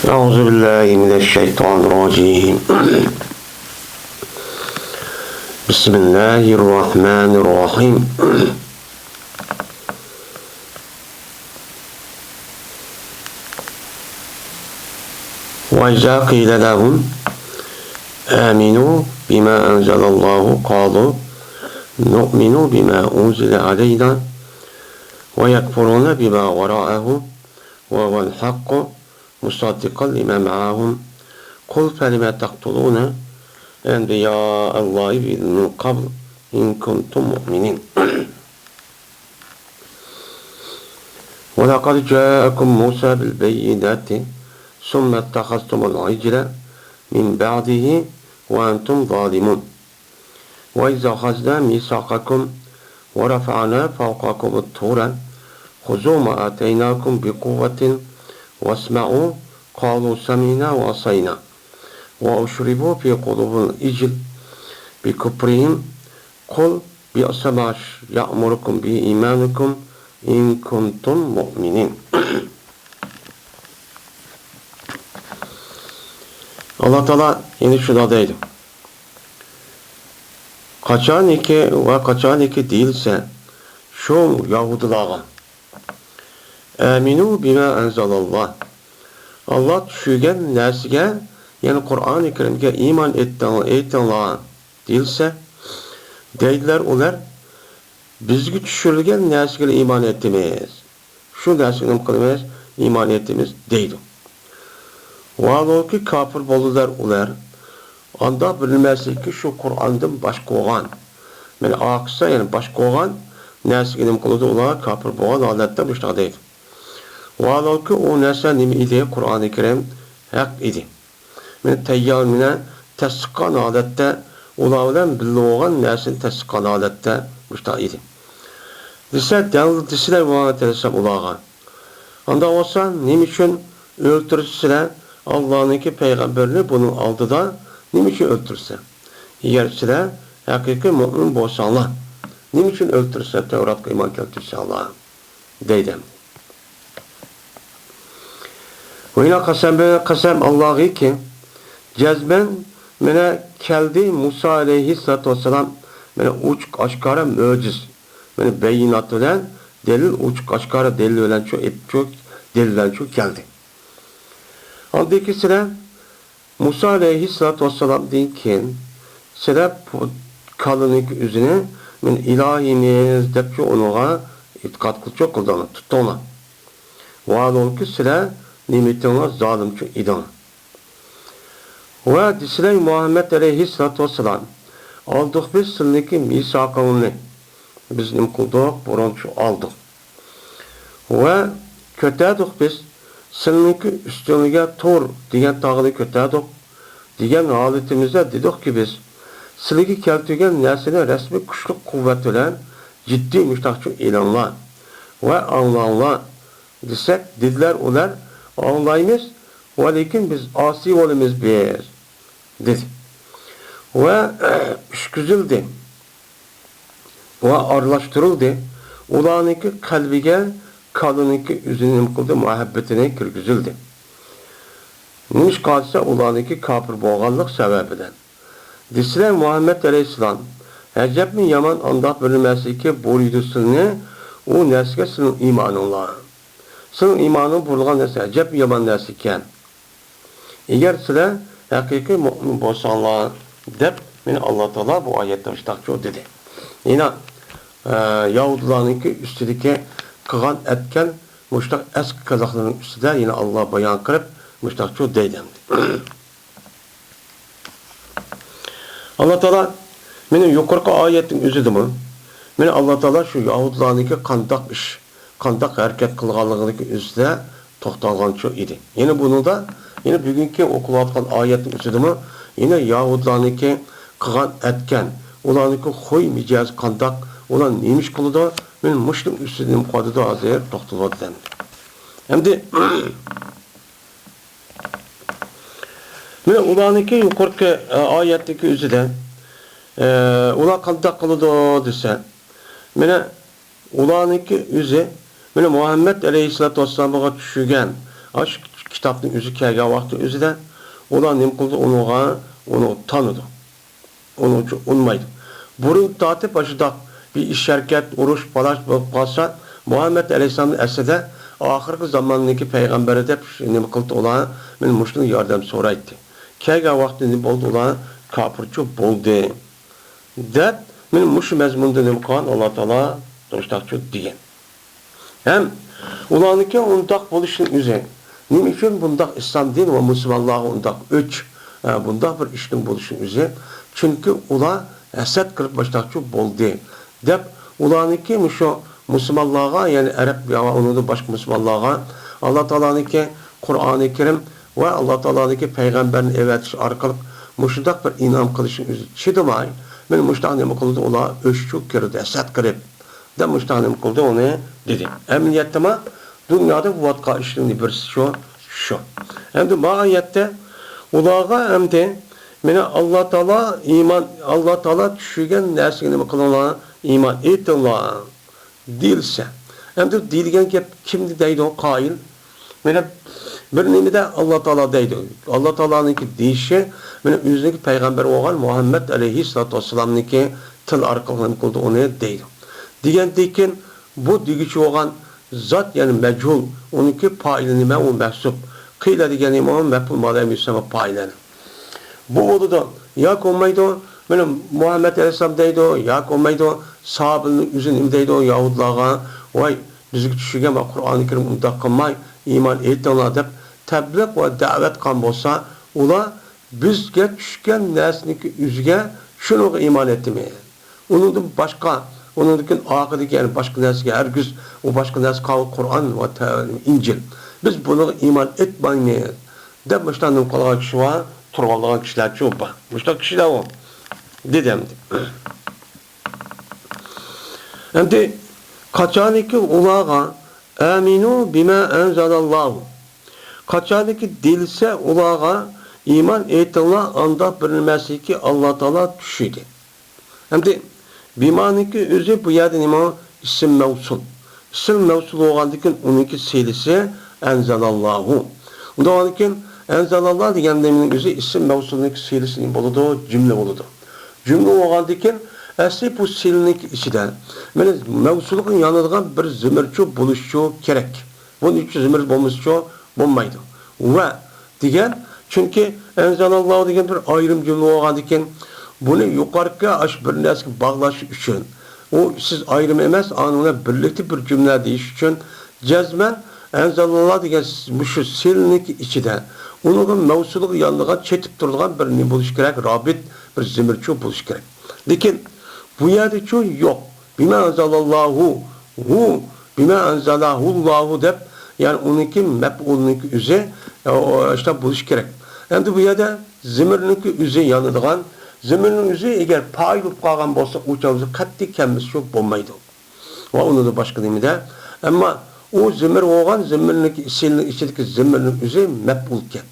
أعوذ بالله من الشيطان الرجيم بسم الله الرحمن الرحيم وإذا قيل لهم آمنوا بما أنزل الله قالوا نؤمن بما أنزل علينا ويكفرون بما وراءه وهو الحق مصدقا لما معهم قل فلم تقتلون أنبياء الله من قبل إن كنتم مؤمنين ولقد جاءكم موسى بالبينات ثم اتخذتم العجل من بعده وأنتم ظالمون وإذا أخذنا ميثاقكم ورفعنا فوقكم الطور خذوا ما آتيناكم بقوة واسمعوا قالوا سمعنا وعصينا وأشربوا في قلوب الإجل بكفرهم قل بئس ما يأمركم به إيمانكم إن كنتم مؤمنين. Allah Teala yine şuradaydı. Kaçaniki değilse şu Yahudilara Aminu bima enzelallah. Allah düşürgen nersiga, yani Kur'an-ı Kerim'e iman ettiğinler değilse, deydiler ular, bizgi düşürülgen nersiga iman ettiğimiz. Şu nersiga kılımız iman ettiğimiz deydi. Vallahi ki kafir boldular ular, anda bilmezlik ki şu Kur'an'dan başka olan, yani aksa yani başka olan nersiga kılıdı ular kafir bolan adette bu işte deydi. Vallahi ki o nerse nimi idi Kur'an-ı Kerim hak idi. Men teyyar mine tasdiqqan adette ulardan bildiğin nersin tasdiqqan adette müşta idi. Disiler vaat etsem ulara. Anda olsa nimi için öldürürse Allah'ınki peygamberini bunun aldıda nimi için öldürürse. Eğer size hakiki mümin bolsanlar nimi için öldürürse Tevrat'a iman keltirse Allah'a deydim. Ve yine kasem Allah'ı ki cezben mene keldi Musa aleyhissalatu vesselam mene uçuk aşkara möciz mene beyinat olan delil uçuk aşkara delil olan çok delilden çok geldi. Andaki sıra Musa aleyhissalatu vesselam dinken sıra kalınlık üzerine men ilahimiz depçi onuğa itikat kılçok kıldığını tuttu ona. Vaadolki sıra nimetine zalimçi idin. Ve disilen Muhammed aleyhissalatu vesselam aldık biz sınıki misakını biz nim kıldık burançı aldık. Ve kötedik biz sınıki üstünlüğe tor diyen tağını kötedik diyen halitimizde dedik ki biz sınıki keltügen nesine resmi güçlü kuvvet olan ciddi müştakçı ilanlar ve anlanlar desek dediler ular anlayımız ve lakin biz asi olumuz bir dedi. Veüşküzüldü ve arlaştırıldı. Ulanınki kalbige kalınınki üzünün kıldı muhabbetine kirgüzüldü. Nimiş kalsa ulanınki kafir boğanlık sebebinden. Disiler Muhammed Aleyhisselam Hecep mi yaman andak bölünmesi ki boruydusunni o neske sının imanınla. Sının imanın burulğan nersi, acep yaman nersi iken. Eğer size hakiki mümin bolsanlar dep, meni Allah Teala bu ayette müştakçı dedi. Yine Yahudilarınki üstüdeki kıgan etken müştak eski kazakların üstüde yine Allah bayan kırıp müştakçı deydi. Allah Teala meni yukarı ayetin üzüdü mü? Meni Allah Teala şu Yahudilarınki kandak iş. Kandak hareket kılganlığındaki üstüne toxtalğançı idi. Yine bunu da yine bugünkü okulatkan ayetin üstüdümü yine Yahudilarınki kıgan etken ulanınki xoy micaz kandak ulan neymiş kılıda men müşlim üstüne mukadıda azir toxtalğadı dendi. Hem mene ulanınki yukarıki ayetteki üstüde ulan kandak kılıda dese mene ulanınki üze Mene Muhammed Aleyhisselatü Vesselam'a düşügen kitapning o'zi kelgan vaqtda o'zida ular nima qildi, uni tanidi. Onun uchun unmaydi. Burun tortib ashudaq bir ish harakat, urush, palash bo'lib qolsa, Muhammad alayhisolamning aslida oxirgi zamondagi payg'ambari deb nima qildi, ular men mushuni yordam so'raydi. Kelgan vaqtda nima bo'ldi, ular kofirchi bo'ldi. Deb men mushu mazmunda nima qilgan, Alloh taolo to'shtaqchi degan. Ham ularniki undaq bo'lishining o'zi nima uchun bundaq islom din va musulmonlar undaq o'ch bundaq bir ishning bo'lishining o'zi chunki ular hasad qilib boshlaqchi bo'ldi deb ularniki shu musulmonlarga, ya'ni arab va undan boshqa musulmonlarga Alloh taoloniki Qur'oni Karim va Alloh taoloniki payg'ambarni evatish orqali mushundaq bir inom qilishning o'zi chidamay, men mushundaq nima qildi, ular o'chchu kirdi, hasad qilib deb mushundaq nima qildi, uni dedi. Amaliyotda dunyoda vatqa ishning birisi shu. Endi bu oyatda ularga endi meni Alloh taolo iymon, Alloh taolo tushirgan narsaga nima qilinglar, iymon etinglar deyilsa. Endi deyilgan gap kimni deydi, qoyil? Meni bir nimada Alloh taolo deydi. Alloh taoloniki deyishi meni o'zining payg'ambari bo'lgan Muhammad alayhissalatu vassalamniki til orqali nima qildi, uni deydi. Degandan bu degichi bo'lgan zot, ya'ni majhul, uniki fa'ili nima, u mahsub. Qiyla degani nima, maf'ul ma'lum yusamma fa'ilani. Bu oldu ya olmaydı, benim Muhammed Aleyhisselam deydi, ya olmaydı, sahabenin üzerine deydi, Yahudlarga, vay düzgün düşürgen ve Kur'an-ı Kerim unda kılmay, iman ettiğinler deyip, tebliğ ve davet kan bolsa, ola bizge düşürgen nesniki üzge, şunu iman etmeyin. Onun başka, onun akıdaki yani başka nesniki, her güz o başka nesniki Kur'an ve İncil. Biz bunu iman etmeyin. Deyip, müştanın kulağı kişi var, turg'algan kishilar cho'pa. Mushtoq kishilar o. Dedim. Endi qachoniki ularga aminu bima anzalallohu. Qachoniki dilsa ularga iymon etinglar, anda bir nimasiki Alloh taolo tushidi. Endi bimaniki o'zi bu yerda nima? Ism mavsul. Ism mavsul bo'lgandan uniki selisi anzalallohu. Undan keyin Enzalallah deganning o'zi ism mavsulning silisining bo'ladi, jumla bo'ladi. Jumla bo'lgandan asli bu silning ichida mana mavsulning yonadigan bir zimirchi bo'lishi kerak. Buning uchun zimir bo'lmasa bo'lmaydi. Va degan chunki enzalalloh degan bir ayrim jumla bo'lgandan buni yuqoriga ash bir narsaga bog'lash uchun u siz ayrim emas, uni birlikda bir jumla deyish uchun jazman enzalalloh degan shu silning ichida onun mevsuluğu yanlığa çetip durulgan bir ne buluş gerek, rabit bir zimirçi buluş gerek. Lakin bu yerde çoğu yok. Bima anzalallahu hu, bima anzalahullahu dep, yani onunki mef'ulunki üze işte buluş gerek. Yani bu yerde zimirninki üze yanıdığan, zimirnin üze eğer payılıp kalgan bolsa uçağımızı katli kemmesi çok olmaydı. Ve onu da başka değil mi de? Ama o zimir olan zimirninki içindeki zimirnin üze mef'ulken.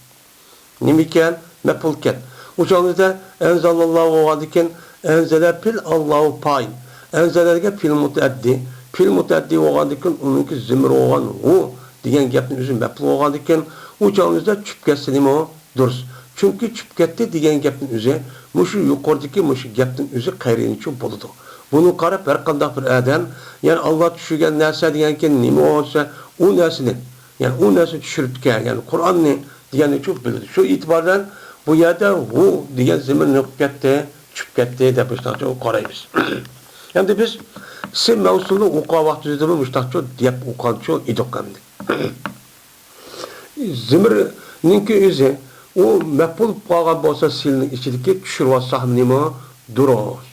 Nimiken mef'ulken. Uçağımızda enzalallahu oladiken enzele pil Allahu payn. Enzelerge pil mutaddi. Pil mutaddi oladiken onunki zimir olan o diyen gapning o'zi mef'ul oladiken uçağımızda çüpkesi nima o durus. Çünkü çüpkette diyen gapning o'zi mushu yuqoridagi mushu gapning o'zi qayrinichi bo'ladi. Buni qarab har qanday bir odam, yani Alloh tushirgan narsa degankin nima bo'lsa u narsani, yani u narsa tushiribgan, yani Qur'onni degani çok bildi. Şu itibardan bu yerde hu degan zimir nöqtette, çüpkette deb mustaqcho qaraymiz. Endi biz sim mavsulni o'qigan vaqtimizda mustaqcho deb o'qancho edik endi. Zimirninki o'zi u maf'ul qolgan bo'lsa silning ichidagi tushirib olsaq nima durus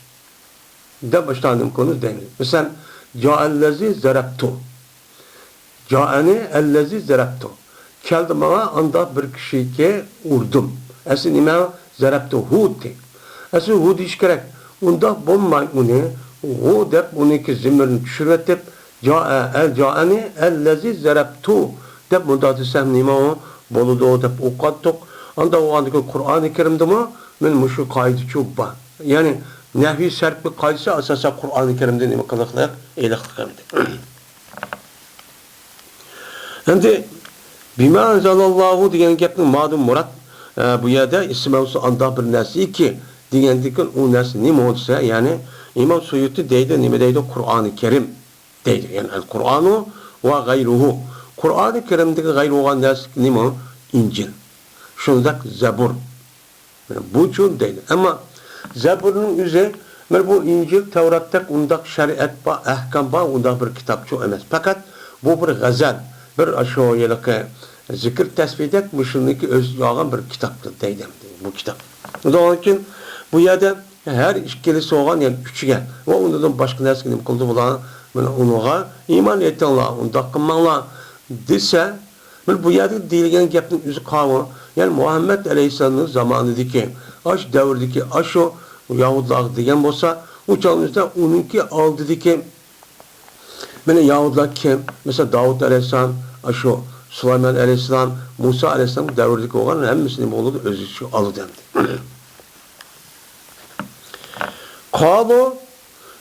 deb boshlandim konu deymiz. Misal ja'allazi zarabtu. Ja'ani allazi zarabtu. Keldi bana anda bir kişiye vurdum. Asıl nima zarabtu hudi. Asıl hudi iş gerek. Unda bulmay onu. O dep onunki zimirini düşürvetip ja'ani allazi zarabtu dep bunda desem nima o boludu dep okattık. Anda o andaki Kur'an-ı Kerim'de mi? Men muşu kaydı çok var. Yani nehvi serpli kaydısı asasa Kur'an-ı Kerim'de nima kılıqlık, eyliqlık. Şimdi Bima anzalallahu degan gapning ma'lum murad bu yerda ismavsi anda bir narsaki degandikin u narsa nima bo'lsa, ya'ni İmam Suyuti deydi, nima deydi? Qur'oni Karim deydi. Yani Al-Qur'anu va g'ayruhu. Qur'oni Karimdagi g'ayr bo'lgan narsa nima? İncil. Shundak Zabur. Bu uchun deydi. Ammo Zaburning o'zi mana bu İncil, Tavratda undaq shariat va ahkam va undaq bir kitobcha emas. Faqat bu bir g'azal, bir ashoyilika zikr tasbihdak mushuniki o'z yog'an bir kitobdir deydi bu kitob. Onun için bu yerda her ikkilisi olgan yani küçügen ve ondan başka narsa nima qildi bular mana unuga iymon etinglar undaq qilmanglar desa mana bu yerda deyilgan gapning o'zi qavmi yani Muhammed alayhissalomning zamonidagi ash davrdagi asho yahudlar degan bo'lsa o'chamizda uninki oldidagi mana yahudlar kim mesela Davud alayhissalom asho Süleyman alayhissalom Musa alayhissalom davridagi bo'lgan hammasini bo'ldi o'zi uchun oldi. Qalu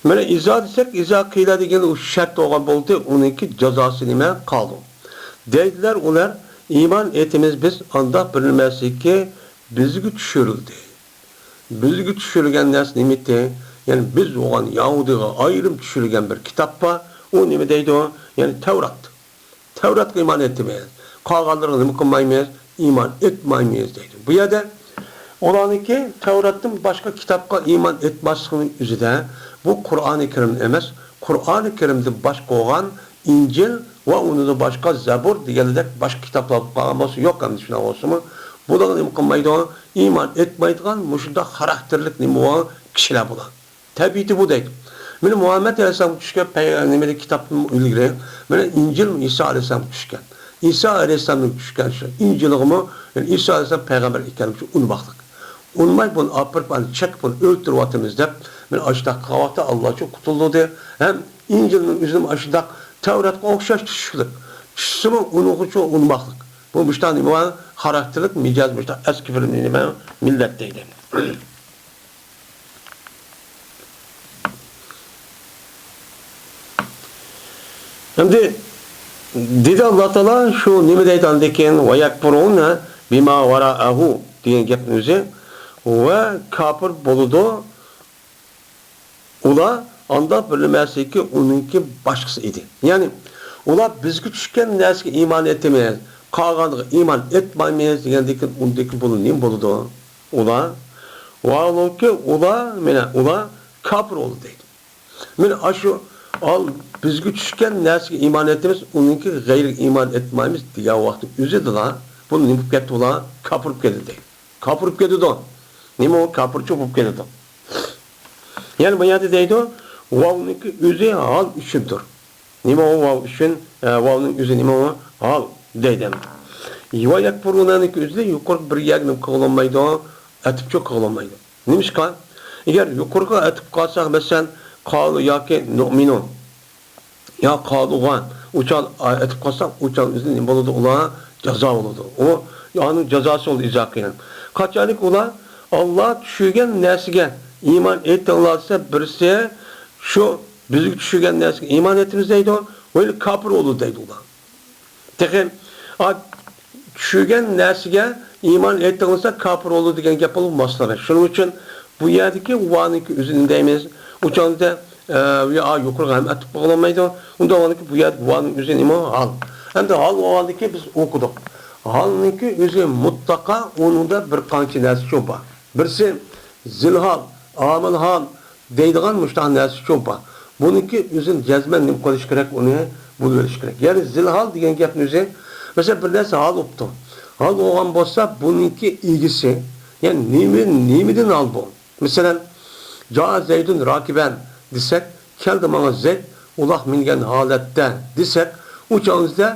mana izo desak izo qila degan u shart bo'lgan bo'ldi, uningki jazosi nima? Qalu. Deydilar ular iymon etimiz biz anda bir nimasiki bizga tushirildi. Bizga tushirilgan narsa nimati? Yani biz olgan Yahudiga ayrim tushirilgan bir kitap bor. U nima deydi o? Yani Tavrat. Tavratga iymon etimiz. Qolganlarga nima qilmaymiz? Iymon etmaymiz deydi. Bu yerda olaniki Tevrat'ın başka kitapka iman etmezliğinin üzerinde bu Kur'an-ı Kerim emas. Kur'an-ı Kerim'de başka olan İncil ve onu da başka Zabur diyelerek başka kitaplar bağlaması yok yani şuna olsun mu? Bu da nima qilmaydi? İman etmaydigan muşunda karakterlik nima olan kişiler bular. Tabiiti bu deydi. Mana Muhammed Aleyhisselam tushgan peygamberlik kitapning ilgari mana İncil İsa Aleyhisselam tushgan. İsa Aleyhisselamning tushgan shu İncil'imi yani İsa Aleyhisselam peygamber ekanini unutmoqlik. Unmay bunu apırıp çek bunu öldürüp atımız dep men aşıda kavata Allah çok kutuldu hem İncil'in üzüm aşıda Tevrat'a okşaş düşüşlük düşüşümü unuğucu unmaklık bu müştan nima karakterlik micaz müştan eski filmini nima millet deydi. Şimdi dedi Allah Teala şu nima deydi andikin ve yakfuruna bima vara'ahu diyen gapni o'zi ve kafir boludu ula anda bilinmezki onunki başkası idi. Yani ula bizga tushgan narsaga iymon etmaymiz, qolganiga iymon etmaymiz degandeki undaki bolu nima boludu? Ula valonki ula kafir oldu deydi. Men ashu al bizga tushgan narsaga iymon etamiz, onunki g'ayri iymon etmaymiz degan vaqtda o'zida bunu nima bo'lib ketdi ula kafir bo'lib ketdi deydi. Kafir bo'lib ketdi. Nima o kapırçı bo'lib keladi. Yani bu yerda deydi, vavniki o'zi hal uchundir. Nima o vav uchun, vavning o'zi nima o hal deydi. Va yakfurunaniki o'zi yuqori bir yagni qilolmaydi, atibchi qilolmaydi. Nimishqa? Agar yuqoriga atib qolsak, masalan, qalu yoki nu'minun ya qalugan uchal atib qolsak, uchal o'zi nima bo'ladi? Ular jazo bo'ladi. O yani jazosi bo'ldi izoqiyan. Qachonlik ular Allah tushirgan narsaga iymon etinglarsa birisi shu bizga tushirgan narsaga iymon etimiz deydi, va kafir bo'ldi deydi ular. Tekin tushirgan narsaga iymon etinglarsa kafir bo'ldi degan gap bo'lmaslar. Shuning uchun bu yerdagi uvaniki o'zini deymiz. O'chanda yuqori ham atib bo'lmaydi. Unda bu yerda uvaning o'zi nima hal. Endi hal o'g'andiki biz o'qidik. Halniki o'zi mutlaqo unida bir qancha narsa bor. Birisi zilhal, amil hal deydigan müştah narsa bor. Buniki o'zini jazman nima qilish kerak, uni bo'lish kerak. Ya'ni zilhal degan gapni o'zi, mesela bir narsa hal bo'libdi. Hal bo'lgan bo'lsa, buniki egisi, ya'ni nimidan hal bu. Masalan, Ja'a Zaydun rakiban desak, keldi mana Zayd uloq mingan holatda desak, u chog'imizda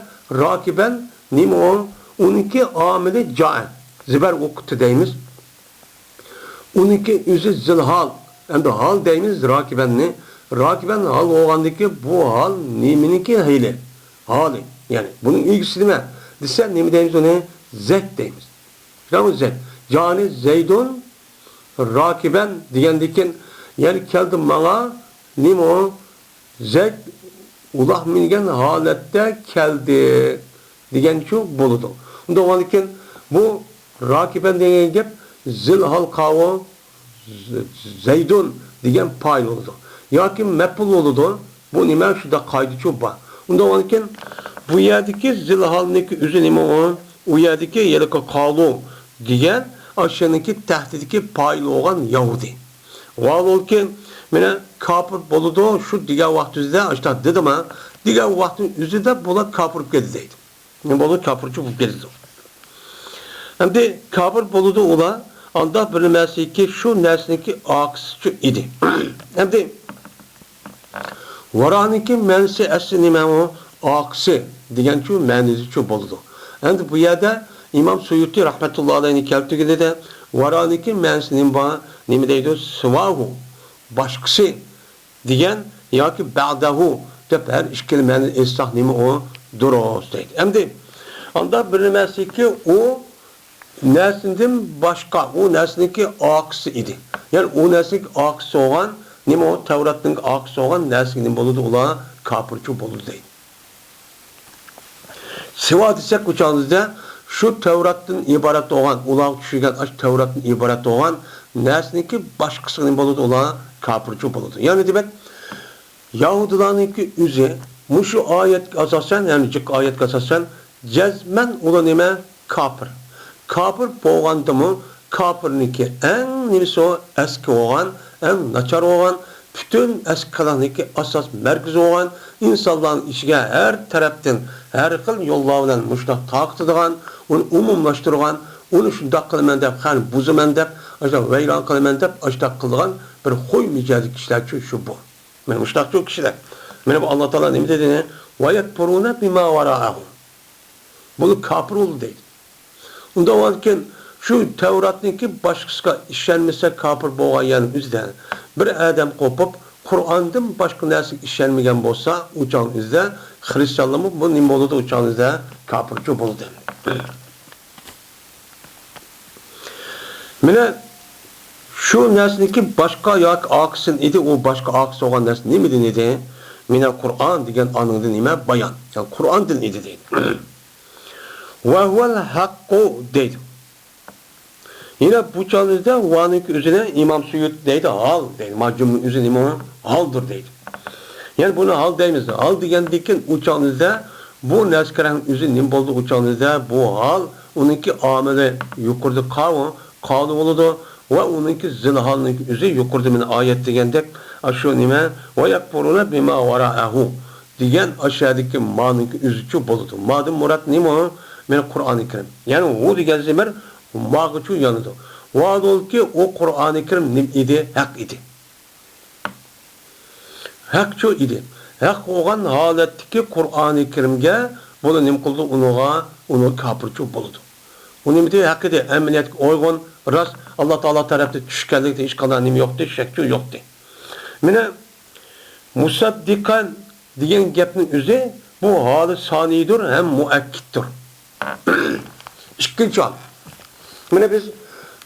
rakiban nima o? Uniki amili Ja'a. Zibar o'qitdi deymiz. Uniki o'zi zilhal. Endi hal deymiz rakibanni. Rakiban hal bo'lgandiki bu hal niminiki hili. Hali. Yani bunun ilgisi nima? Desa nima deymiz uni? Zayd deymiz. Tamam Zayd. Yani Zaydun rakiban degandikin yani keldi mana nima o? Zayd uloq mingan holatda keldi. degancha bo'ladi. Unda o'nkin bu rakiben degan gap zilhal qavu zaydun degan pay bo'ladi. Yoki maf'ul bo'ladi. Bu nima shunda qoidacha bor. Unda o'nkin bu yerdagi zilhalniki o'zi nima o? U yerdagi yelka qalu degan aşağıdaki tahtidagi paylı olan Yahudi. Valolkin mene kafir boludu şu diğer vaxtizde işte dedim ha. Diğer vaktin üzerinde bula kafir geldi deydi. Ne bolu kafirçi bu geldi. Hem de kafir boludu ola anda bilinmesi ki şu nesneki aksçı idi. Hem de varaniki mensi esni memo aksi diyen şu menisi şu boludu. Hem de bu yerde İmam Suyuti rahmetullahi aleyhine keltirgide de varaniki mensinin bana nemi deydi? Sıvahu başkası diyen ya ki ba'dahu dep her işkili meni esnah nemi o duros deydi. Hem de anda bilinmesi ki o neslinden başka, o neslindeki aksı idi. Yani o neslindeki aksı olan nemi o Tevrat'ın aksı olan neslinin boludu ola kapırçı boludu deydi. Sıva desek uçağınızda şu Tevrat'ın ibaret olan, ulan düşürgen aç Tevrat'ın ibaret olan nesniki başkasının boludu olan kapırçı boludu. Yani demek Yahudilarınki üzü muşu ayet asasen yani cık ayet asasen cezmen ulan nime kapır. Kapır boğandı mı kapırniki en neyse o eski olan, en naçar olan bütün eskilarınki asas merkezi olan insanların işine her taraftan her xil yollar bilan muştaq taqtıdığan, onu umumlaştırgan, onu şundaq qılman deb, xan buzuman deb, aşağı vayron qılman deb, aştaq qılgan bir xoy mijazi kişiler şu bu. Men muştaq şu kişiler. Mene bu Allah Taala nima dedi? "Ve yekfuruna bima vara'ahu." Bunu kafir oldu deydi. Unda varken şu Tevrat'nınki başkasına işlenmese kafir bolgan yani üzden bir adam qopup Kur'an'dan başka narsa işlenmegen bolsa, uçan üzde Hristiyanlığımı bu nima bo'ladi uçağınızda kapırçı bo'ldi. Mene şu nesniki başka yak aksın idi o başka aks olan nesn nima idi? Mene Kur'an degan anında nima bayan. Yani Kur'an'dan idi deydi. Ve huvel hakku deydi. Yine bu çalıda vanık üzerine İmam Suyut deydi hal deydi. Macum'un üzerine imamı haldır deydi. Yani bunu hal deyimiz. Hal degendikin uçağınızda bu neskerenin üzü nim boldu uçağınızda bu hal onunki ameli yukarıda kalı oludu ve onunki zilhalınki üzü yukarıda min ayet degendek aşağı nime ve yakfuruna bima vara'ahu degen aşağıdaki manınki üzüçü boludu. Madem murat nime min Kur'an-ı Kerim. Yani o degen zemer mağıçı yanıdı. Vadol ki o Kur'an-ı Kerim nim idi? Hak idi. Hakçı idi. Hak olan haletteki Kur'an-ı Kerim'ge bunu nim kıldı onu kapırçı buldu. O nim de hak idi. Emniyet oygun rast Allah Teala tarafta düşkenlikte hiç kadar nim yoktu, şekçü yoktu. Mine musaddikan diyen gepnin üzü bu hali sanidir hem muakkittir. İkinci hal. Mine biz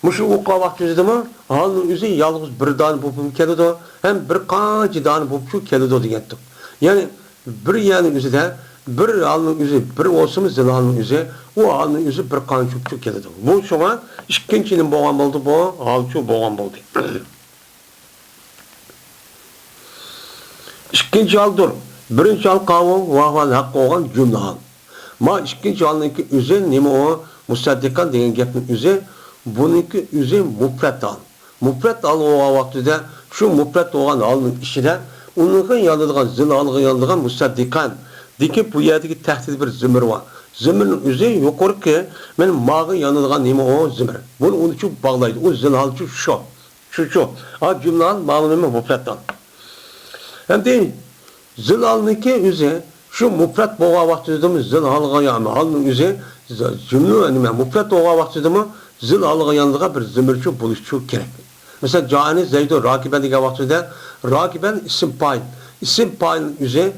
muşu uqa vaxtımızda mı halının üzü yalnız bir dan bulup kelidi hem bir qancha dan bulup kelidi degandik. Yani bir yanın üzüde bir halının üzü bir olsun zilhalının üzü o halının üzü bir qancha kelidi. Bu şuna ikinchinin bo'lgan bo'ldi bu halçu bo'lgan bo'ldi. İkinci haldır. Birinci hal qavun va hal haq bo'lgan jumla hal. Ma ikinci halınki üzü nima o musaddiqan degan gapning üzü bununki üzü mufrat al. Mufrat al o vaxtida şu mufrat olan alının içine onun yanılgan zilhalga yanılgan musaddiqan deki bu yerdeki tahdid bir zimir var. Zimirin üzü yukarı ki men mağı yanılgan nima o zimir. Bunu onun için bağlaydı. O zilhalçı şu. Ha cümle mağının mufrat al. Hem de zilhalniki üzü şu mufrat boğa vaxtida zilhalga yani halının üzü cümle nima mufrat boğa vaxtida zilhalga yanılgan bir zimirçi buluşçu gerek. Mesela cani zeydu rakiben diye vaxtida rakiben isim payın. İsim payının üzü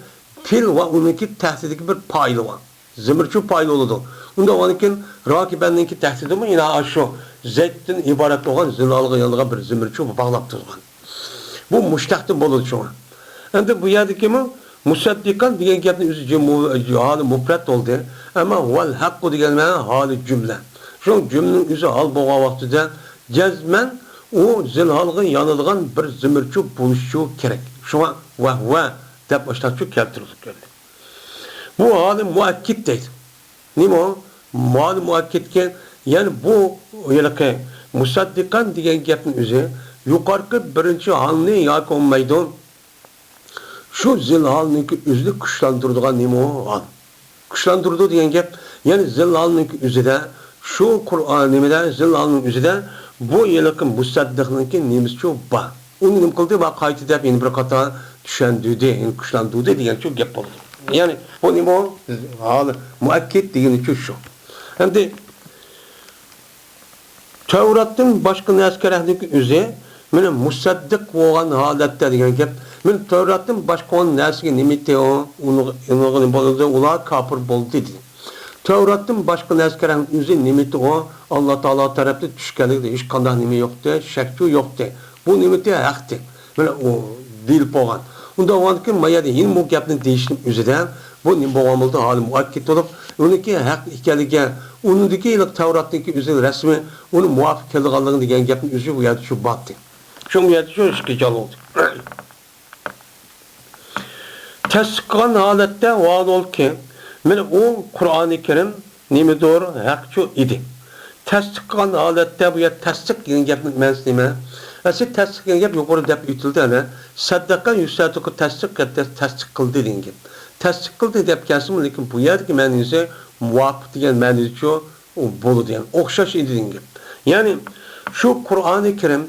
fil ve onunki tehdidiki bir paylı var. Zimirçi paylı oldu. Onda onunkin rakibenninki tehdidi mi yine aşağı zeytten ibaret olan zilhalga yanılgan bir zimirçi bağlap durgan. Bu müştakti boludu şuna. Hem de bu yerdeki mi Musaddiqan degan gapning o'zi hali mufrat bo'ldi. Ammo val haqqu degan ma'no hali jumla. Shu jumlaning o'zi hal bo'lgan vaqtida jazman u zilholga yonadigan bir zimirchu bo'lishi kerak. Shunga va deb boshlanchu keltirilib keldi. Bu hali muakkid deydi. Nima? Ma'lum muakkidga, ya'ni bu yilqi musaddiqan degan gapning o'zi yuqorqi birinchi halni yoki olmaydi. Şu zilhalninki o'zini kuchlantiradigan nima hal. Kuchlantirdi degan gap, ya'ni zilhalninki o'zida shu Qur'on nimada zilhalning o'zida bu yilqi musaddiqninki nimasi bor. Uni nima qildi va qayta deb endi bir qator tushundirdi, kuchlantirdi degan shu gap bo'ldi. Yani bu nima hal muakkid degani shu. Endi Tevrat'ın başka neskerahındaki o'zi mana musaddiq bo'lgan holatda degan gap. Men Tevrat'ın başka olan narsaga nimati uni bo'ldi, ular kafir bo'ldi dedi. Tevrat'ın başka neskerahının o'zi nimati o Alloh taolo tarafdan tushganligida hech qanday nima yo'qdi, shakki yo'qdi. Bu nimati haqdi. Mana o dil bo'lgan. Unda o'nki mayada yin bu gapni deyishning o'zidan bu nima bo'lgan bo'ldi, hali muakkid bo'lib, uniki haq ekanligi, unidagi Tevrat'dagi o'zi rasmi uni muvofiq kelganligi degan gapning o'zi bu yerda shu batdi. Shu yerda shu ishga oldi. Tasdiqlan holatda bo'ldi, mana u Qur'oni Karim nimadir haqchi edi. Tasdiqlan holatda bu yer tasdiq degan gapning ma'nosi nima? Asli tasdiq degan gap yuqori deb aytildi ana. Saddaqan yusatiqu tasdiq qildi degan gap. Tasdiq qildi deb kelsin, lekin bu yerdagi ma'nosi muvofiq degan ma'nosi bo'ladi, yani o'xshash edi degan gap. Ya'ni shu Qur'oni Karim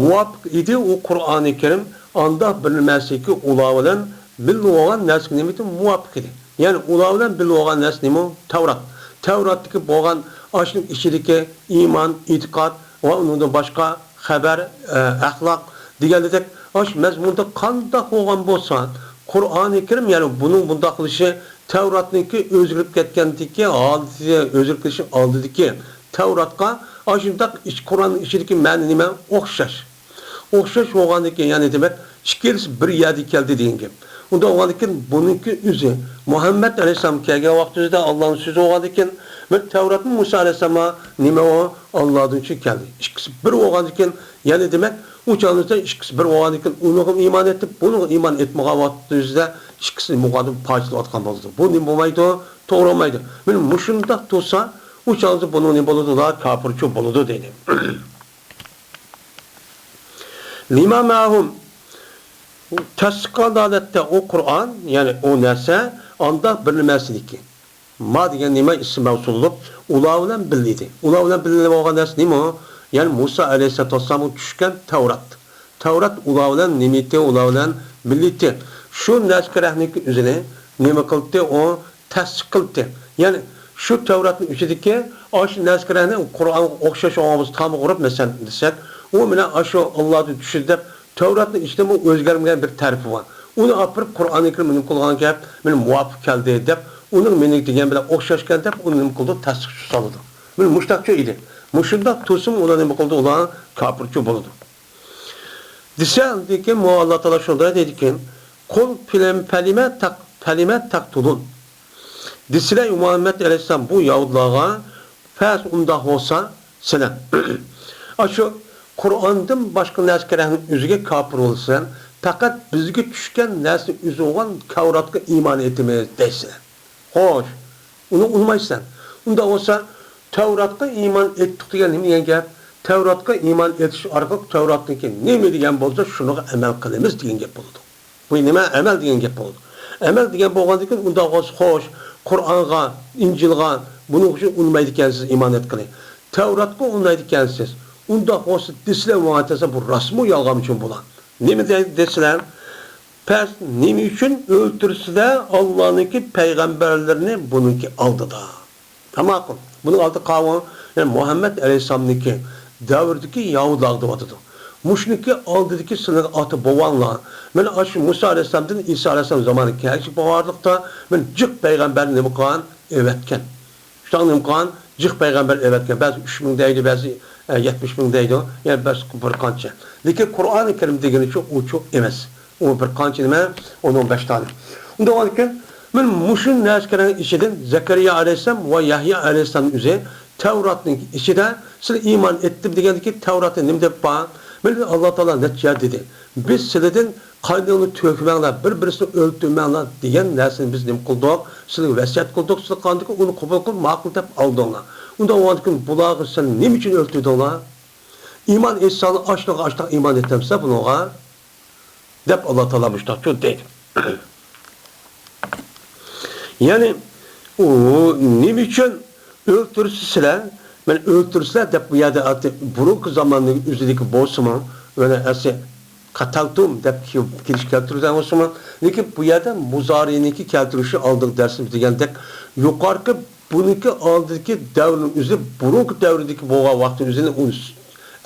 muvofiq edi, u Qur'oni Karim anda bilmasiki ular bilan bilgan narsa nimati muvofiq edi. Yani ular bilan bilgan narsa nima? Tevrat. Tevratdagi bo'lgan ashning ichidagi iymon, e'tiqod va undan boshqa xabar, axloq degandek ash mazmunda qanday bo'lgan bo'lsa, Qur'oni Karim yani bunun bunda qilishi Tevratniki o'zgarib ketgandiki, holati o'zgarib ketishi oldidagi Tevratga ashundaq Qur'onning ichidagi ma'no nima? O'xshash. O'xshash bo'lgandiki, ya'ni demak, ikkisi bir yerga keldi degan gap. Unda o'g'andikin buningki o'zi Muhammad alayhisalom kelgan vaqtida Allohning so'zi o'g'andikin, men Tevratning Musa alayhisalomga nima o Allohdan keldi. Ikkisi bir o'g'andikin, ya'ni demak, u chog'da ikkisi bir o'g'andikin, unga iymon etib, bunga iymon etmagan vaqtida ikkisi muqaddim paychilayotgan bo'ldi. Bu nima bo'lmaydi, to'g'ri bo'lmaydi. Men mushundaq tursa, u chog'da buning nima bo'ladi, ular kofirchi bo'ladi deydi. Lima ma'hum tasdiqlan holatda o Qur'on, yani o narsa anda bilinmasligi. Ma degan nima ism mavsulib, ular bilan bilindi. Ular bilan bilinib olgan narsa nima? Yani Musa alayhisalom tushgan Tevrat. Tevrat ular bilan nimati, ular bilan bilindi. Shu naskarahning o'zini nima qildi? O tasdiq qildi. Yani shu Tevratning ichidagi osh naskarahni Qur'onga o'xshash olamiz tam qurib masalan desak, u bilan ashu Allohning tushida Tevratning ichida bu o'zgarmagan bir tarifi var. Uni apirib Qur'oni Karimning qilgan gap meni muvofiq keldi deb, uning meni degan bilan o'xshashgan deb uni nima qildi? Tasdiq soldi. Meni mushtaqchi edi. Mushunda tursin ular nima qildi? Ular kofirchi bo'ldi. Desandiki Alloh taolo shunday dediki, "Qul palimat taqtulun." Desile Muhammed alayhisalom bu Yahudlarga fas unda olsa selam. Aşu Qur'ondan boshqa narsalarning o'ziga kofir bo'lsan, faqat bizga tushgan narsa o'zi bo'lgan Tevratga iymon etmaymiz deysan. Xo'sh, uni unmaysan. Unda bo'lsa Tevratga iymon etdik degan nima gap? Tevratga iymon etish orqali Tevratniki nima degan bo'lsa, shuniga amal qilamiz degan gap bo'ladi. Bu nima amal degan gap bo'ladi. Amal degan bo'lgandan keyin unda xo'sh, Qur'onga, Injilga buni uchun unmaydi ekansiz iymon etqiling. Tevratga unmaydi ekansiz. Unda olsa desler muhatasa bu rasmu yalgam için bulan. Ne mi desler? Pes nemi için öldürse de Allah'ınki peygamberlerini bununki aldı da. Ama akıl. Bunun aldı kavun yani Muhammed Aleyhisselam'ınki devirdeki Yahud aldı vatıdı. Muşniki aldıdaki sınır atı boğanla. Ben aşı Musa Aleyhisselam'dan İsa Aleyhisselam zamanı gerçek boğarlıkta ben cık peygamberini bu kan evetken. İşte anlayım kan cık peygamber evetken. Bazı 3000 deydi, bazı 70 bin deydi o. Yani bir kança. Lakin Kur'an-ı Kerim degeni çok emas. O bir kança nima? 10-15 tane. Unda olken men muşun naskaren işiden Zekeriya aleyhisselam ve Yahya aleyhisselam üzeri Tevrat'ın içinde siz iman ettim degendeki Tevrat'ın nem dep ba. Men Allah Teala netçe dedi. Biz sizden qaynını tökmеңlar, bir-birisini öldürmеңlar degan narsani biz nem qildik. Siz vasiyat qildik, siz qandik uni qabul qilib ma'qul deb oldinglar. Unda olken bularga sen nima uchun öldürdinglar? İman etsen açlık iman etmezse bununla dep Allah Teala müştakçı değil. Yani o ne için öldürürsüzler? Ben öldürürsüzler dep bu yerde artık buruk zamanın üzerindeki bozumu öyle ese kataltum dep giriş keltirden o zaman lekin bu yerde muzari'ninki keltirişi aldık dersimiz degandek yukarıki bununki aldıki devrin üzeri buruk devrideki boğa vaktin üzerine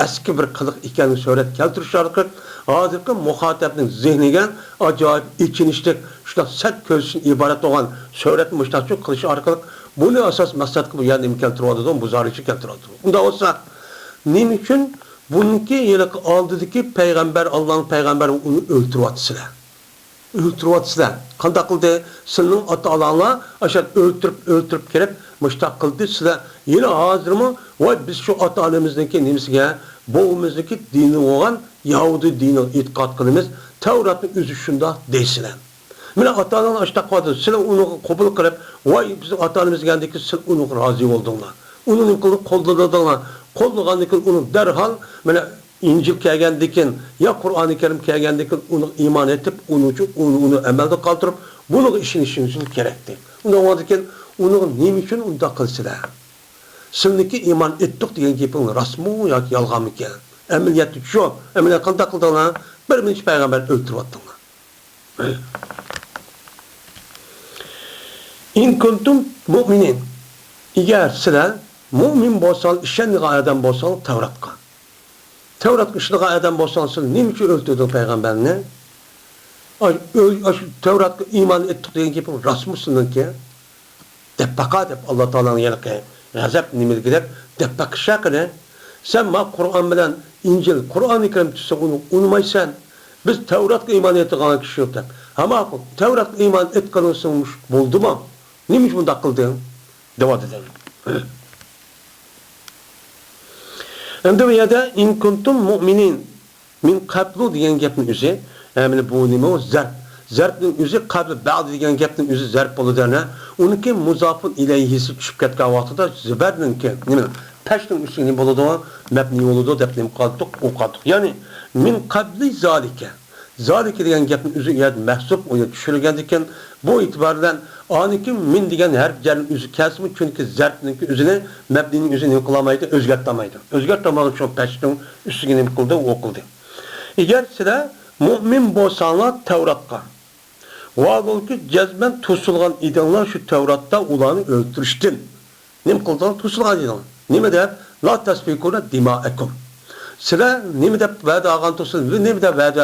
eski bir kılık ikenini söylet keltiriş arqı hazırki muhatapning zihniga acayip içinişlik şuna set közün ibaret olan söyletmişler çok kılışı arqı bunu asas maksat bu yani keltirip aldı bu zariçi keltirip aldı. Bunda olsa ne için bununki yıllık aldıdaki peygamber Allah'ın peygamberi onu öldürüp atısılar. Öldürüp atısılar. Kandak kıldı senin atı alanla aşağı öldürüp gelip müştak kıldı sizler. Yine hazır mı? Vay biz şu atı alemizdeki nemizge boğumuzdaki dini olan Yahudi dini itikat kılımız Tevrat'ın üzü şunda deysiler. Mine ata-anan aştak vardı. Sizler onu kabul kılıp vay bizim ata-anamız geldiki siz onu razı oldunlar. Onun kılıp kolladığına kollagandıkın onu derhal mine İncil kelgendikin ya Kur'an-ı Kerim kelgendikin onu iman etip onu emelde kaldırıp bunu işin gerekti. Ondan vardıkken onu ne için onu da kılsılar. Şimdiki iman ettik diyen gibi rasmu ya yalgan mı ki? Emniyet şu, emniyet kandak kıldığına bir minç peygamber öldürüp attığına. İn kuntum mu'minin. Eğer sizler mümin bolsan, işen gayeden bolsan Tevrat'ka. Tevrat işini gayeden bolsan siz ne için öldürdün peygamberini? Tevrat'ka iman ettik diyen gibi rasmusunun ki deppaka dep Allah Teala'nın yanıkı. Gazap nimel gider depak şakne sen ma Kur'an bilen İncil Kur'an-ı Kerim tutsa onu unutmaysan biz Tevrat'a iman ettiğin kişi yok dep. Ama Tevrat'a iman etkilenmiş buldu mu? Neymiş bunda kıldın? Devam edelim. Endi bu yerda in kuntum mu'minin min qablu degan gapning o'zi, yani bu nima o zarb. Zarbning o'zi qabl ba'd degan gapning o'zi zarb bo'ladi. Uniki muzofun ilayhisi tushib ketgan vaqtida zabarninki nima tashning ustiga bo'ladi, mabni bo'ladi deb nim qoldik, o'qidik. Ya'ni min qabli zalika. Zalika degan gapning o'zi yerda mahsub o'ya tushirilgan ekan, bu e'tibordan aniki min degan harf jarning o'zi kasmi chunki zarbninki o'zini mabnining o'zini qilmaydi, o'zgartirmaydi. O'zgartirmag'i uchun tashning ustiga nim qildi, o'qildi. Agar sizlar mu'min bo'lsanglar Tevratga Va'dolki cezmen tusulgan idinler şu Tevrat'ta ulanı öldürüştün. Nim kıldan tusulgan idinler. Nime de la tasfikuna dima'ekum. Sıra nime de vədə ağan tusulun. Nime de vədə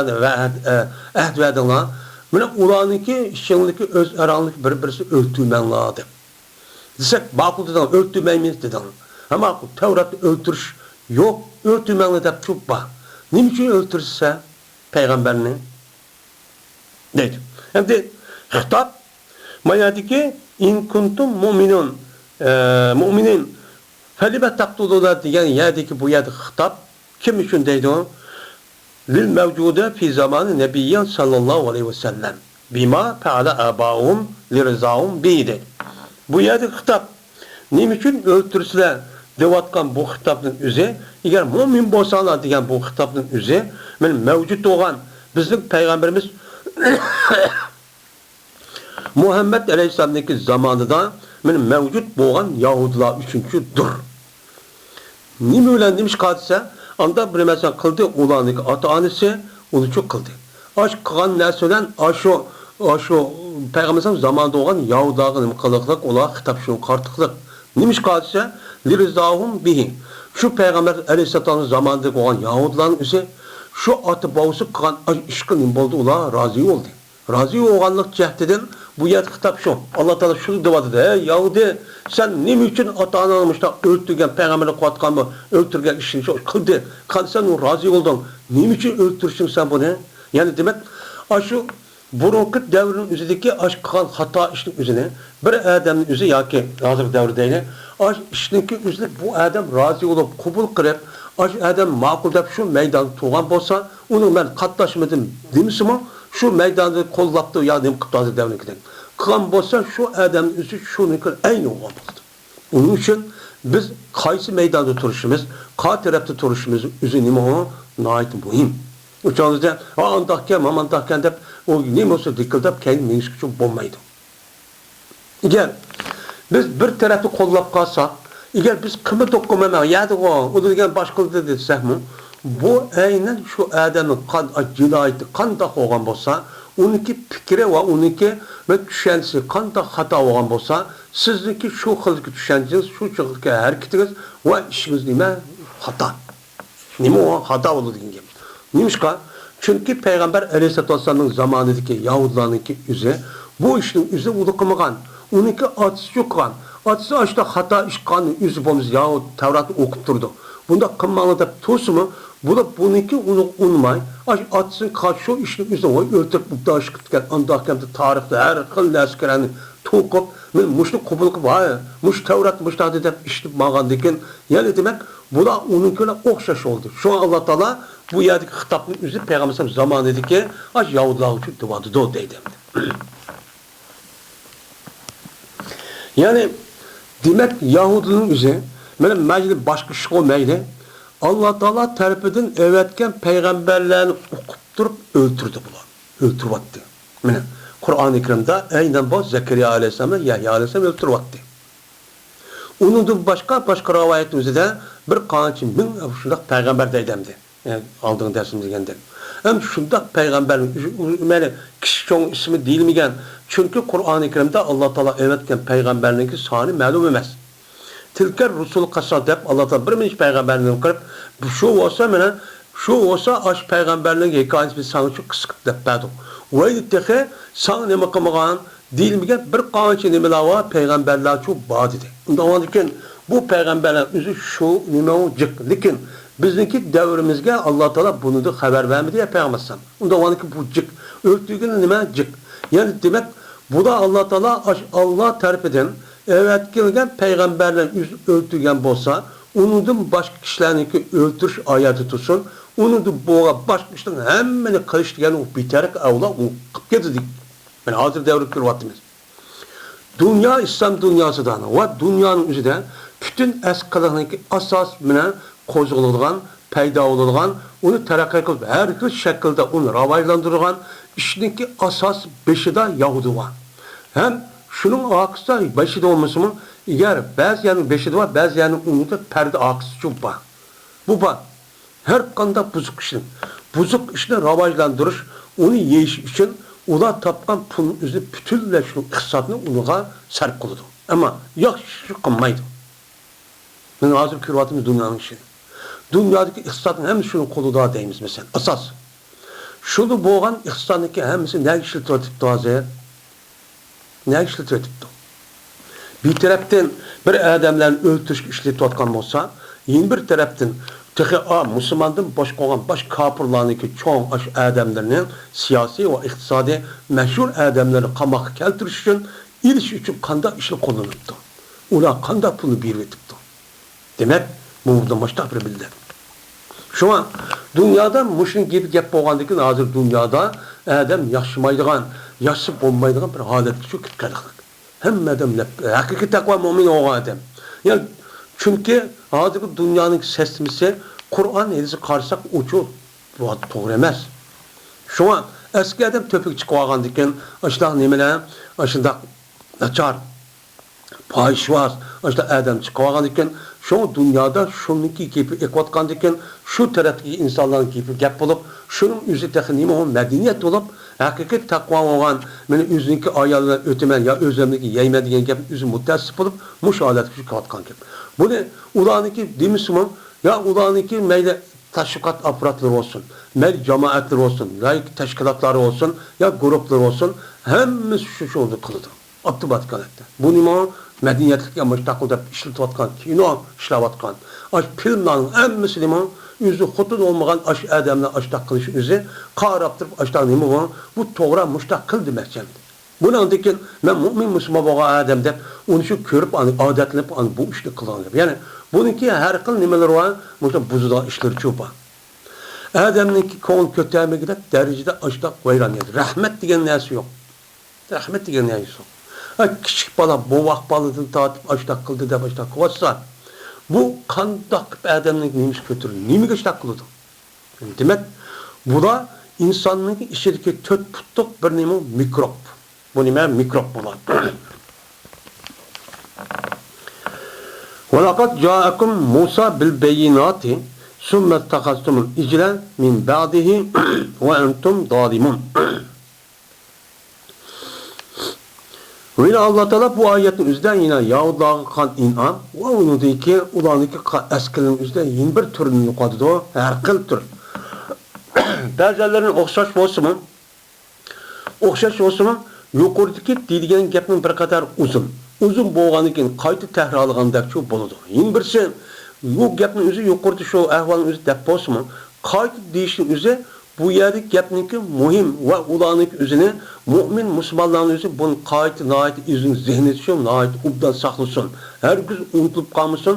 əhd vədinler. Mine ulanınki işçilik öz aranlık birisi öldürmenler de. Desek bakıl dedin öldürmeyimiz dedin. Ama Tevrat'ta öldürüş yok. Öldürmenler de çok var. Nime için öldürürse peygamberini neydi? Hem de hitap manyadı ki in kuntum mu'minun mu'minin felime taktulular diyen yerdeki bu yerde hitap kim için deydi o? Lil mevcude fi zamanı nebiyyen sallallahu aleyhi ve sellem bima fe'ale abâhum li rızâhum biydi. Bu yerde hitap ne için öldürüsüler devatkan bu hitapın üzeri eğer mu'min bolsanlar diyen bu hitapın üzeri mevcut olan bizim peygamberimiz Muhammed Aleyhisselam'daki zamanında mevcut boğan Yahudiler üçüncüdür. Nime öyle demiş hadise? Anda bir mesela kıldı ulanık ata-anesi onu çok kıldı. Aşk kılan nesölen aşo Peygamberimizin zamanında olan Yahudilerin kılıklık ola hitap şunu kartıklık. Neymiş hadise? Lirizahum bihi. Şu Peygamber Aleyhisselam'ın zamanında olan Yahudilerin üzeri şu atı bağısı kılan işkinin boldu ola razı oldu. Razı olganlık cehdeden bu yer kitap şu. Allah Teala şunu devadı. Yahudi sen ne için ata-ana almışta öldürgen peygamberi kuatkan mı? Öldürgen işini şu kıldı. Sen o razı oldun. Ne için öldürürsün sen bunu? Yani demek şu burunki davrning o'zidagi ash qilgan xato ishning o'zini bir odamning o'zi yoki hozirgi davrdagi ash ishningki o'zini bu odam rozi bo'lib qabul qilib ash odam ma'qul deb shu maydonda turgan bo'lsa uni men qatnashmadim demisimi shu maydonda qo'llabdi yo nim qildi davrnikidan qilgan bo'lsa shu odamning o'zi shuniki ayni bo'lgan bo'ladi. Uning uchun biz qaysi maydonda turishimiz, qaysi tarafda turishimiz o'zi nima nihoyat muhim. Uçağınızda amandahken deb o ne olsa dikildab keyin menish uchun bo'lmaydi. Agar biz bir tarafni qo'llab qolsak, agar biz qimmat to'qimama yadi o degan boshqaldi desakmi, bu aynan shu odamning jinoyati qanday bo'lgan bo'lsa, uniki fikri va uniki tushunchasi qanday xato bo'lgan bo'lsa, sizniki shu xilga tushunchangiz, shu xilga harakatingiz va ishingiz nima xato. Nima xato bo'ladi degan gap. Nimishqa? Çünkü Peygamber Aleyhisselatü Vesselam'ın zamanındaki Yahudilarınki üzeri bu işin üzeri uluqmagan. Onunki atısı yokkan. Atısı açta hata işkanı üzü bolmuş Yahud Tevrat'ı okup durdu. Bunda kımmalı da tursu mu? Bu da bununki unmay. Atısın karşı işin üzeri o ötürüp muhtaç gitken andahkemde tarihte her kıl neskereni tokup muşlu kubuluk var. Muş Tevrat muş tadı da işitip mağan diken. Yani demek bu da onunkiyle okşaş oldu. Şu an Allah Teala bu yerdeki hitapın üzü Peygamber zaman dedi ki Yahudiler için duvadı da deydi. Yani demek Yahudinin üzü benim meclis başka şey olmaydı. Allah Teala tarafından evetken peygamberlerini okup durup öldürdü bunlar. Öldürüp attı. Kur'an-ı Kerim'de aynen bu Zekeriya Aleyhisselam'la Yahya Aleyhisselam öldürüp attı. Onun da başka rivayetimizde de bir kançı bin şundak peygamber deydemdi. Yani aldığın dersimiz degende. Hem şundak peygamberin kişi çoğun ismi değil mi gen? Çünkü Kur'an-ı Kerim'de Allah Teala evetken peygamberliği sani ma'lum emez. Tilker Rusul kasad hep Allah Teala bir minç peygamberliğini kırıp şu olsa aş peygamberliğin hikayesi bir sana çok kısık deppedu. Veylitteki sana ne makamagan değil mi gen? Bir kançı nimelava peygamberler çok bağ dedi. Ondan sonra bu peygamberler üzü şu nimel cık. Lakin bizdeki devrimizde Allah Teala bunu da haber vermedi ya Peygamber. Ondan sonra bu cık. Öldüğün nime cık. Yani demek bu da Allah Teala Allah tarafından evet gelgen peygamberlerin öldüğün bolsa onun da başka kişilerinki öldürüş ayeti tutsun. Onun da bu başka kişilerin hemmeni kılıçlayan o biterek avla o kıpkededik. Yani hazır devrik bir vaktimiz. Dünya İslam dünyasıdan ve dünyanın üzerinde bütün eskilerindeki asas bile kozululgan, payda olulgan, onu terakki kılıp her bir şekilde onu ravaylandırılgan, işindeki asas beşi de Yahudi var. Hem şunun akısı beşi de olması mı? Eğer bazı yanın beşi de var, bazı yanın onu da perde akısı çok var. Bu var. Her kanda buzuk işin. Buzuk işini ravaylandırış, onu yeyiş için ular tapkan pulun üzerine bütünle şu iktisadını unuğa sarp kılıdı. Ama yaxşı kılmaydı. Ben hazır kürvatımız dünyanın işi. Dünyadaki iktisadın hem şunun kolu daha deyimiz mesela. Asas. Şunu boğan iktisadındaki hemisi ne işletir etipti hazır? Ne işletir etipti? Bir taraftan bir adamların öldürüş işletir atkan olsa, yeni bir taraftan Müslümandan başka olan baş kapırlarındaki çoğun adamlarının siyasi ve iktisadi meşhur adamları kamak keltiriş için iliş için kanda işi kullanıptı. Ulan kanda pulu bir vetipti. Demek bu burada maçta bir bildi. Şu an dünyada muşun gibi gap boğandaki hazır dünyada adam yaşamaydıgan, yaşıp olmaydıgan bir halet şu kitkalık. Hem adam hakiki takva mümin olan adam. Yani çünkü hazır dünyanın sesmisi Kur'an edisi karşısak uçu doğru emez. Şu an eski adam töpük çıkıvagan diken aşıda nemeler, aşıda açar, pahiş var, aşıda adam çıkıvagan diken şu dünyada şununki gibi ekvatkan diken şu taraftaki insanların gibi gap bulup şunun yüzü tekniği o medeniyet olup hakiki takva olan beni yüzündeki ayarlar ötemen ya özlemdeki yayma diyen gap yüzü mutasip olup muşahalet şu katkan gap. Bu ne? Ulaniki demişim ya ulaniki meyle teşkilat aparatları olsun, meyle cemaatler olsun, layık teşkilatları olsun, ya gruplar olsun, hemimiz şu oldu kılıdı. Abdübat kanette. Bu nima medeniyetlik yapmış takılda işlevatkan, kino işlevatkan. Filmlerin hemisi nima Özü xuddi olmagan aş adamlar aştaq qilish o'zi qarab turib aştaq nima bu? Bu to'g'ri mushtaq qil demoqchi. Bundan keyin men mu'min musulmon bo'lgan odam deb uni shu ko'rib, odatlanib, bu ishni qilgan. Ya'ni buniki har xil nimalar bor, musha buzudan ishlar cho'pa. Adamniki ko'ngil ko'tarmagida darajada aştaq vayron edi. Rahmat degan narsa yo'q. Rahmat degan narsa yo'q. Kichik bola bovoq boladan tortib aştaq qildi deb aştaq qilsa, bu qandoq adamning nimasi ko'tarildi? Nimaga aştaq qildi? Demak, bu da insonning ichidagi 4 putliq bir nima mikrob. Bu nima mikrob bo'ladi. Wa laqad ja'akum Musa bil bayinati summa ittakhaztumul ijla min ba'dihi wa antum zalimun. Ve Allah Teala bu ayetin üzerinden yine Yahudilerin kan inan ve onundaki ulanıki eskinin üzerinden yeni bir türünü yukarıda o her kıl tür. Bazılarının okşaş olsun mu? Okşaş olsun mu? Yukarıdaki dediğin gapning bir kadar uzun. Uzun bo'lganidan qayta takrorlagandek şu bo'ladi. Yeni birisi bu gapning o'zi yuqorida shu ahvolning o'zi deb bo'lsin-mi? Qayta deyishning o'zi bu yerdagi gapniki muhim va ularning o'zini mu'min musulmonlarning o'zi buni qayta nayt o'zining zehnida shu nayt ubdan saqlasin. Herkes unutilib qolmasin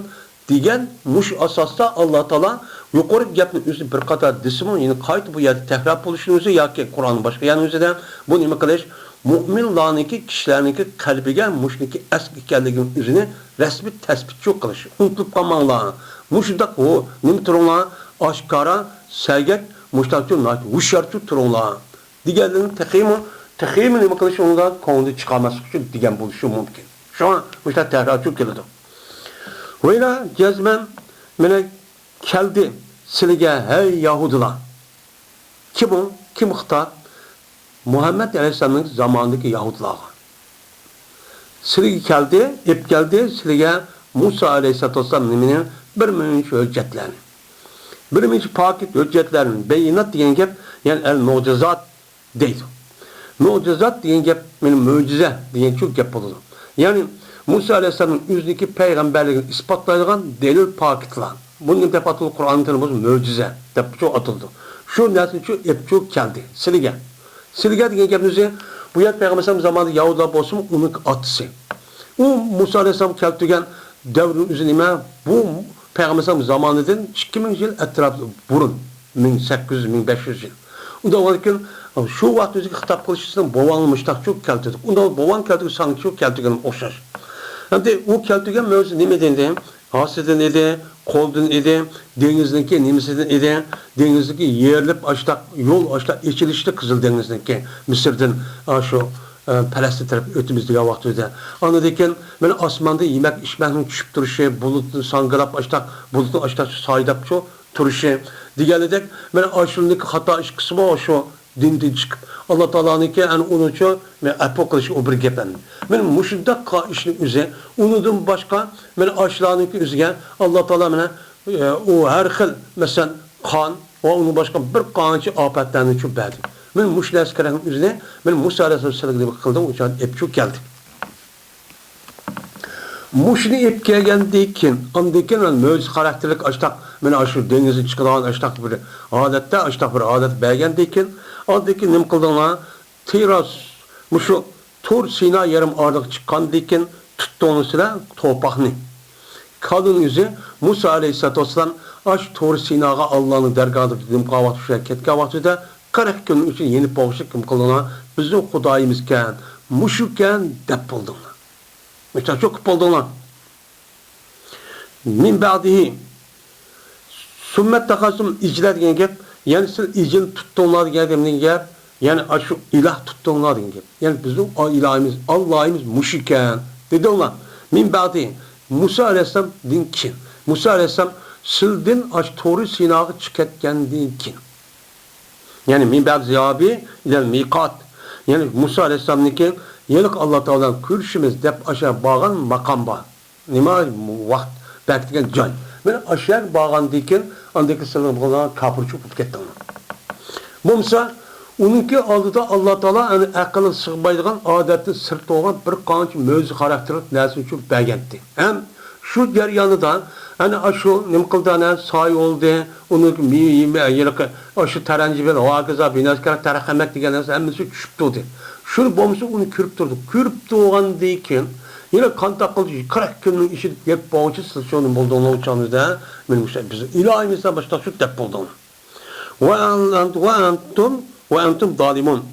degan mush asosda Alloh taolo yuqori gapni o'zi bir qator desimi, ya'ni qayta bu yerda takror bo'lishini o'zi yoki Qur'on boshqa yana o'zidan bu nima qilish mu'minlarniki kishilarniki qalbiga mushniki asl ekanligini o'zini rasmiy tasbitchi qilish. Unutilib qolmanglar. Mushundaq o nima turinglar? Oshkora, sagak, mushtaqchu, hushyorchu turinglar. Deganlarni taximi nima qilish unga ko'ngli chiqarmaslik uchun degan bo'lishi mumkin. Shu mushtaq takrorchu keladi. Vayla jazman mana keldi sizlarga hey yahudilar. Kim xitob? Muhammed Aleyhisselam'ın zamanındaki Yahudiler. Sizlarga geldi, sizlarga Musa Aleyhisselam'ın bir mühim hüccetlerini. Bir mühim pakit hüccetlerini beyinat diyen gap, yani el-mucizat deydi. Mucizat diyen gap, mucize diyen çok gap olur. Yani Musa Aleyhisselam'ın yüzdeki peygamberliğini ispatlayılan delil pakitler. Bunun dep atıldı Kur'an'ın tanımız mucize. Dep çok atıldı. Şu nesil çok geldi. Sizlarga. Sizlarga degan gapimizni bu yer Peygamber zamanında Yahudilar bo'lsin, uning otisi. U Musa Aleyhisselam keltirgan davrin o'zi nima? Bu Peygamber zamonidan 2000 yil atrofida burun, 1800-1500 yil. Unda o'lgan shu vaqt o'ziga xitob qilishdan bo'von mushtaq çok keltirdik. Unda bo'von keltirgan sanki çok keltirgan o'xshash. Endi u keltirgan mavzu nima dendi? Hasidan edi, qo'ldan edi, dengizniki nimasidan edi, dengizdagi yerilib açtaq, yo'l açtaq, ichilishdi Qizil dengizniki Misrdan shu Falastin taraf o'timizdagi vaqtida. Ondan keyin mana osmonda yemak ishmakning tushib turishi, bulutni sangilab açtaq, bulutni açtaq soydab shu turishi deganidek, mana ashuniki xato ish qismi shu dindan chiqib Alloh taolo'niki ani unuchu men apo qilish o bir gap. Men mushunda ishning o'zi unidan boshqa men ashlarniki o'ziga Alloh taolo meni o har xil masalan qon va uni boshqa bir qancha ofatlarni chu berdi. Men mushlaskarning o'zida men Musa alayhisalomga qildim, o'sha epchu keldi. Mushni ep kelgandan keyin, ondan keyin mo'jiz xarakterlik ashtaq, men shu dengizga chiqadigan ashtaq bir odatda ashtaq bir odat bergandan keyin oldiki nim qildinglar? Tiros mushu Tur Sina yarim orliq chiqqandan keyin tutdingizlar to'paqni. Kadın yüzü Musa Aleyhisselam aş Tur Sina'ga Allah'ın dergahında nim qavat düşə ketgan vaqtida 40 gün üçün yeni boğuşuq kim qildinglar? Bizning Xudoyimizkan, mushukan deb bo'ldinglar. Mesela çok bo'ldinglar. Min ba'dihi summat taqasum ijla degan gap, yani siz ijil tutdinglar degan gap, yani shu ilah tutdinglar degan gap. Yani bizning ilahimiz, Allah'imiz mushukan dedinglar. Min ba'dihi Musa Aleyhisselam din kim? Musa Aleyhisselam sildin aş Tur Sina'ga çıkatgandan keyin. Yani min ba'd ziyabi ila miqat. Yani Musa Aleyhisselam'niki yelik Allah Taola'dan ko'rishimiz deb aşağı bağan maqam bor. Nima vaqt bektigan joy. Men aşağı bağandan keyin andaki silgan kafirchi bo'lib ketdi. Bo'lmasa uningki oldida Alloh taolo ani aqli sig'maydigan odatni sirt olgan bir qancha mo'jiz xarakterli narsa uchun bergandi. Ham shu jarayonida Hani şu nimkıldana say oldu, onu şu tarancı bir havaza binaskar tarahamek diyen hemmesi düşüp durdu. Şunu bomsu onu kürüp durdu. Kürüp doğan deyken yine kan takıldı. 40 günün işi hep bağıcı stasyonun bulduğunu uçağınızda benim işte bizi ilahimizden başta şu tep bulduğunu. Ve entum dalimun.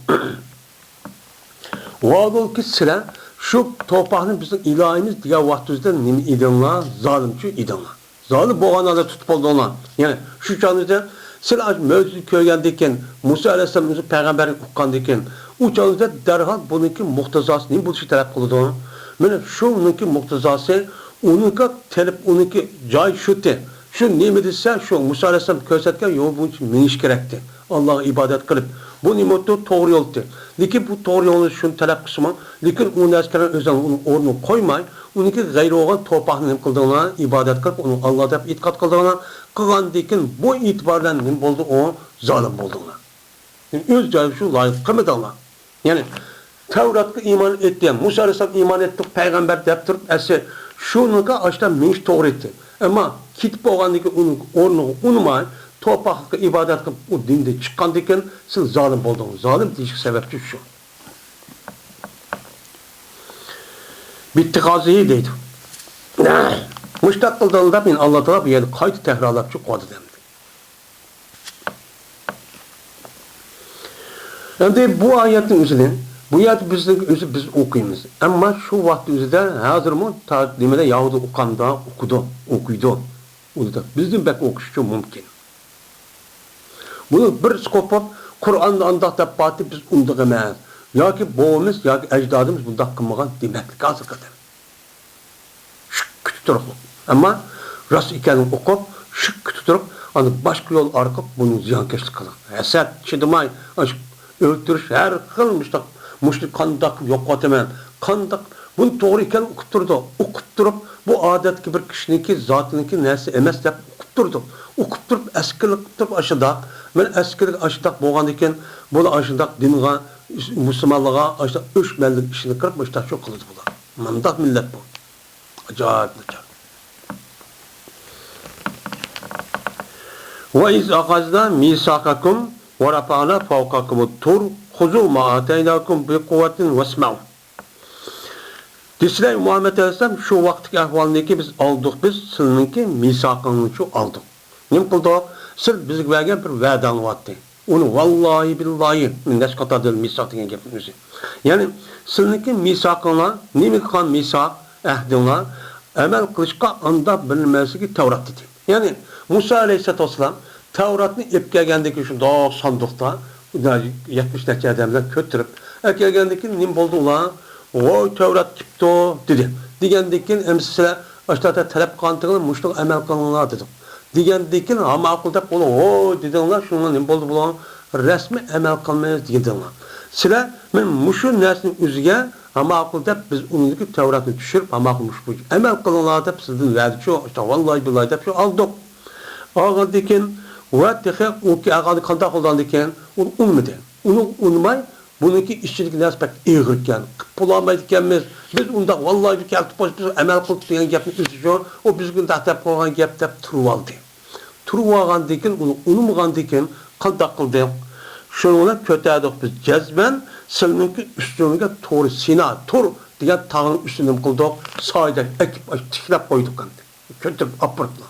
Vaadol ki sıra şu toprağın bizim ilahimiz diye vaktimizde nimi idinla, zalimçi idinla. Zalim boğanada tutup olduğuna. Yani şu çağınızda sıra mevcut köygendeyken, Musa Aleyhisselam'ın peygamberin okukkandayken, o çağınızda derhal bununki muhtazası, neyim bu işi talep kıldı? Yani şununki muhtazası, onunki talep, onunki cay şutu. Şu nimetse şu Musa Aleyhisselam kösetken yol bunun için miniş gerekti. Allah'a ibadet kılıp. Bu nimetli doğru yoldu. Lekin bu doğru yolunu şunu talep kısmı. Lekin onu eskiden özel onun orunu koymay. Onunki gayri olan toprağını kıldığına ibadet kılıp onu Allah'a da itikat kıldığına kılan dekin bu itibarla ne oldu o zalim olduğuna. Yani öz cahil şu layık kıymet Allah. Yani Tevrat'ı iman etti. Musa Aleyhisselam iman etti. Peygamber deyip ese şunu açtan minç doğru etti. Ama kitip olgandaki onun ornu unumay, topaklıkta ibadet kılıp o dinde çıkkandayken siz zalim oldunuz. Zalim değişik sebepçi şu. Bitti kazıyı deydi. Müştak kıldığında ben Allah Teala bir yerde kaydı tekrarlar çok kodu demdi. Yani bu ayetin üzerine bu ayet biz okuyumuz. Ama şu vakti üzerinde hazır mı? Talimede Yahudi okanda okuydu. Bizim belki okuşu mümkün. Bunu bir skopop Kur'an'da andahtap batı biz undağımız. Ya ki boğumuz, ya ki ecdadımız bunda kılmagan demeklik azı kadar. Şık kütütürük. Ama rast ikenini okup, şık kütütürük, başka yol arkıp bunu ziyankeşlik kılın. Esed, çıdımay, öldürüş, her kılmıştık. Muşlik kandak yok hemen. Kandak bunu doğru iken okutturdu. Okutturup bu adet ki bir kişininki zatınınki nesi emes deyip okutturdu. Okutturup eskilik tutup aşıda. Ben eskilik aşıda boğan iken bunu aşıda dinga, Müslümanlığa aşıda 3 mellik işini kırıp aşıda çok kılıdı bular. Mandak millet bu. Acayip necar. Ve iz akazda misakakum ve rafa'na fawkakumut tur Huzu ma ataynakum bi kuvvetin vesma'u. Disle Muhammed Aleyhisselam şu vaktiki ahvalındaki biz aldık biz sınınki misakını şu aldık. Ne kıldık? Sırf bizi vergen bir vədan vattı. Onu vallahi billahi mindes katadır misak diyen gepimizi. Yani sınınki misakına nemi kan misak ehdina emel kılışka anda bilinmesi ki Tevrat dedi. Yani Musa Aleyhisselatü Vesselam Tevrat'ını epkegendeki şu dağ sandıkta 70 neçe adamlar kötürüp erkeğendeki nim buldu ulan o Tevrat çıktı dedi. Digendekin emsile aşağıda talep kantığını muşluk emel kılınlar dedim. Digendekin ama akılda bunu o dediler şunun nim buldu bulan resmi emel kılmayız dediler. Sıra ben muşun nesinin üzüge ama akılda biz onundaki Tevrat'ı düşürüp ama akılmış bu. Emel kılınlar da sizin verdi şu işte vallahi billahi da şu aldık. Ağırdekin ve tehe o ki ağadı kanda kullanırken onu unmadı. Onu unmay bununki işçilik nesbet iğirken, bulamaydıkenmiz. Biz onda vallahi bir kelti boş biz emel kılıp diyen gepini üzüyor. O biz gün tahtap koygan gep dep turuvaldı. Turuvalgan diken onu unumgan diken kanda kıldı. Şununa kötüydük biz cezben sılınki üstüne toru Sina tur diye tağın üstüne kıldık. Sahiden ekip tiklap koyduk kandı. Kötü apırtla.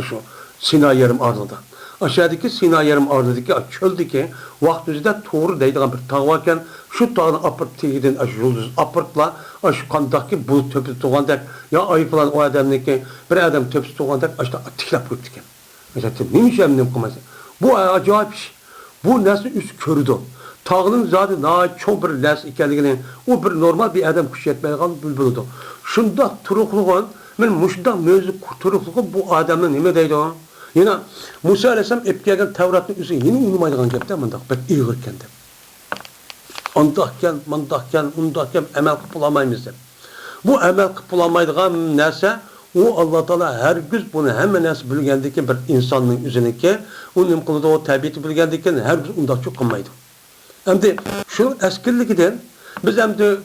Şu Sina yarım ardında. Aşağıdaki Sina yarım ardındaki çöldeki vaxtımızda doğru deydiğen bir tağ varken şu tağını apırt tegiden yıldız apırtla şu kandaki bulut töpüsü toğandak ya ayıpılan o adamdaki bir adam töpüsü toğandak işte tiklap koyduk. Mesela neymiş eminim kılması. Bu acayip iş. Bu nasıl üst körüdü. Tağının zaten çok bir les ikenligini o bir normal bir adam kuş etmeye kalıp bülbülüdü. Şunda turukluğun ben muşda mevzu turukluğun bu adamın nime deydi o? Yine Musa Aleyhisselam epkegen Tevrat'ın üzerine yine unumaydıgan gepte mandak bek iğirken de. Andahken, mandahken, undahken emel kıpılamayımız de. Bu emel kıpılamaydıgan neyse o Allah Teala her gün bunu hemen nasıl bilgendeki bir insanın üzerindeki onun kılıda o tabiatı bilgendeki her gün undak çok kılmaydı. Hem de şu eskirlikten Biz hem de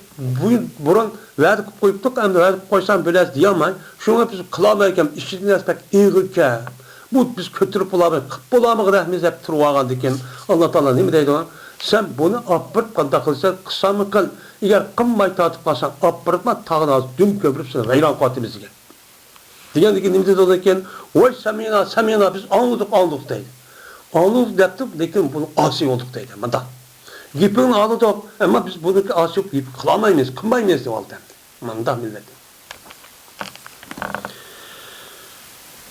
burun vədi qıp qoyubduq, hem de vədi qıp qoysam böyləz deyəmən. Şuna biz qılamayken işçinin aspek iğirken. Bu biz kötürüp olamıyıq. Qıp bolamıq rəhmiz hep turvağan diken. Allah Teala ne mi deydi ona? Sen bunu appırıp qanda qılsa qısamı qıl. Eğer qınmay tatıp qalsan appırıpma tağın az düm köpürüpsün gayran qatimizge. Diyen ne mi dedi ona eken? Oy samina biz anladık deydi. Anladık deydi, lekin bunu asi olduk deydi. Manda. Gipini anladık ama biz bunu asi yok gip kılamayız, kınmayız deydi. Manda milleti.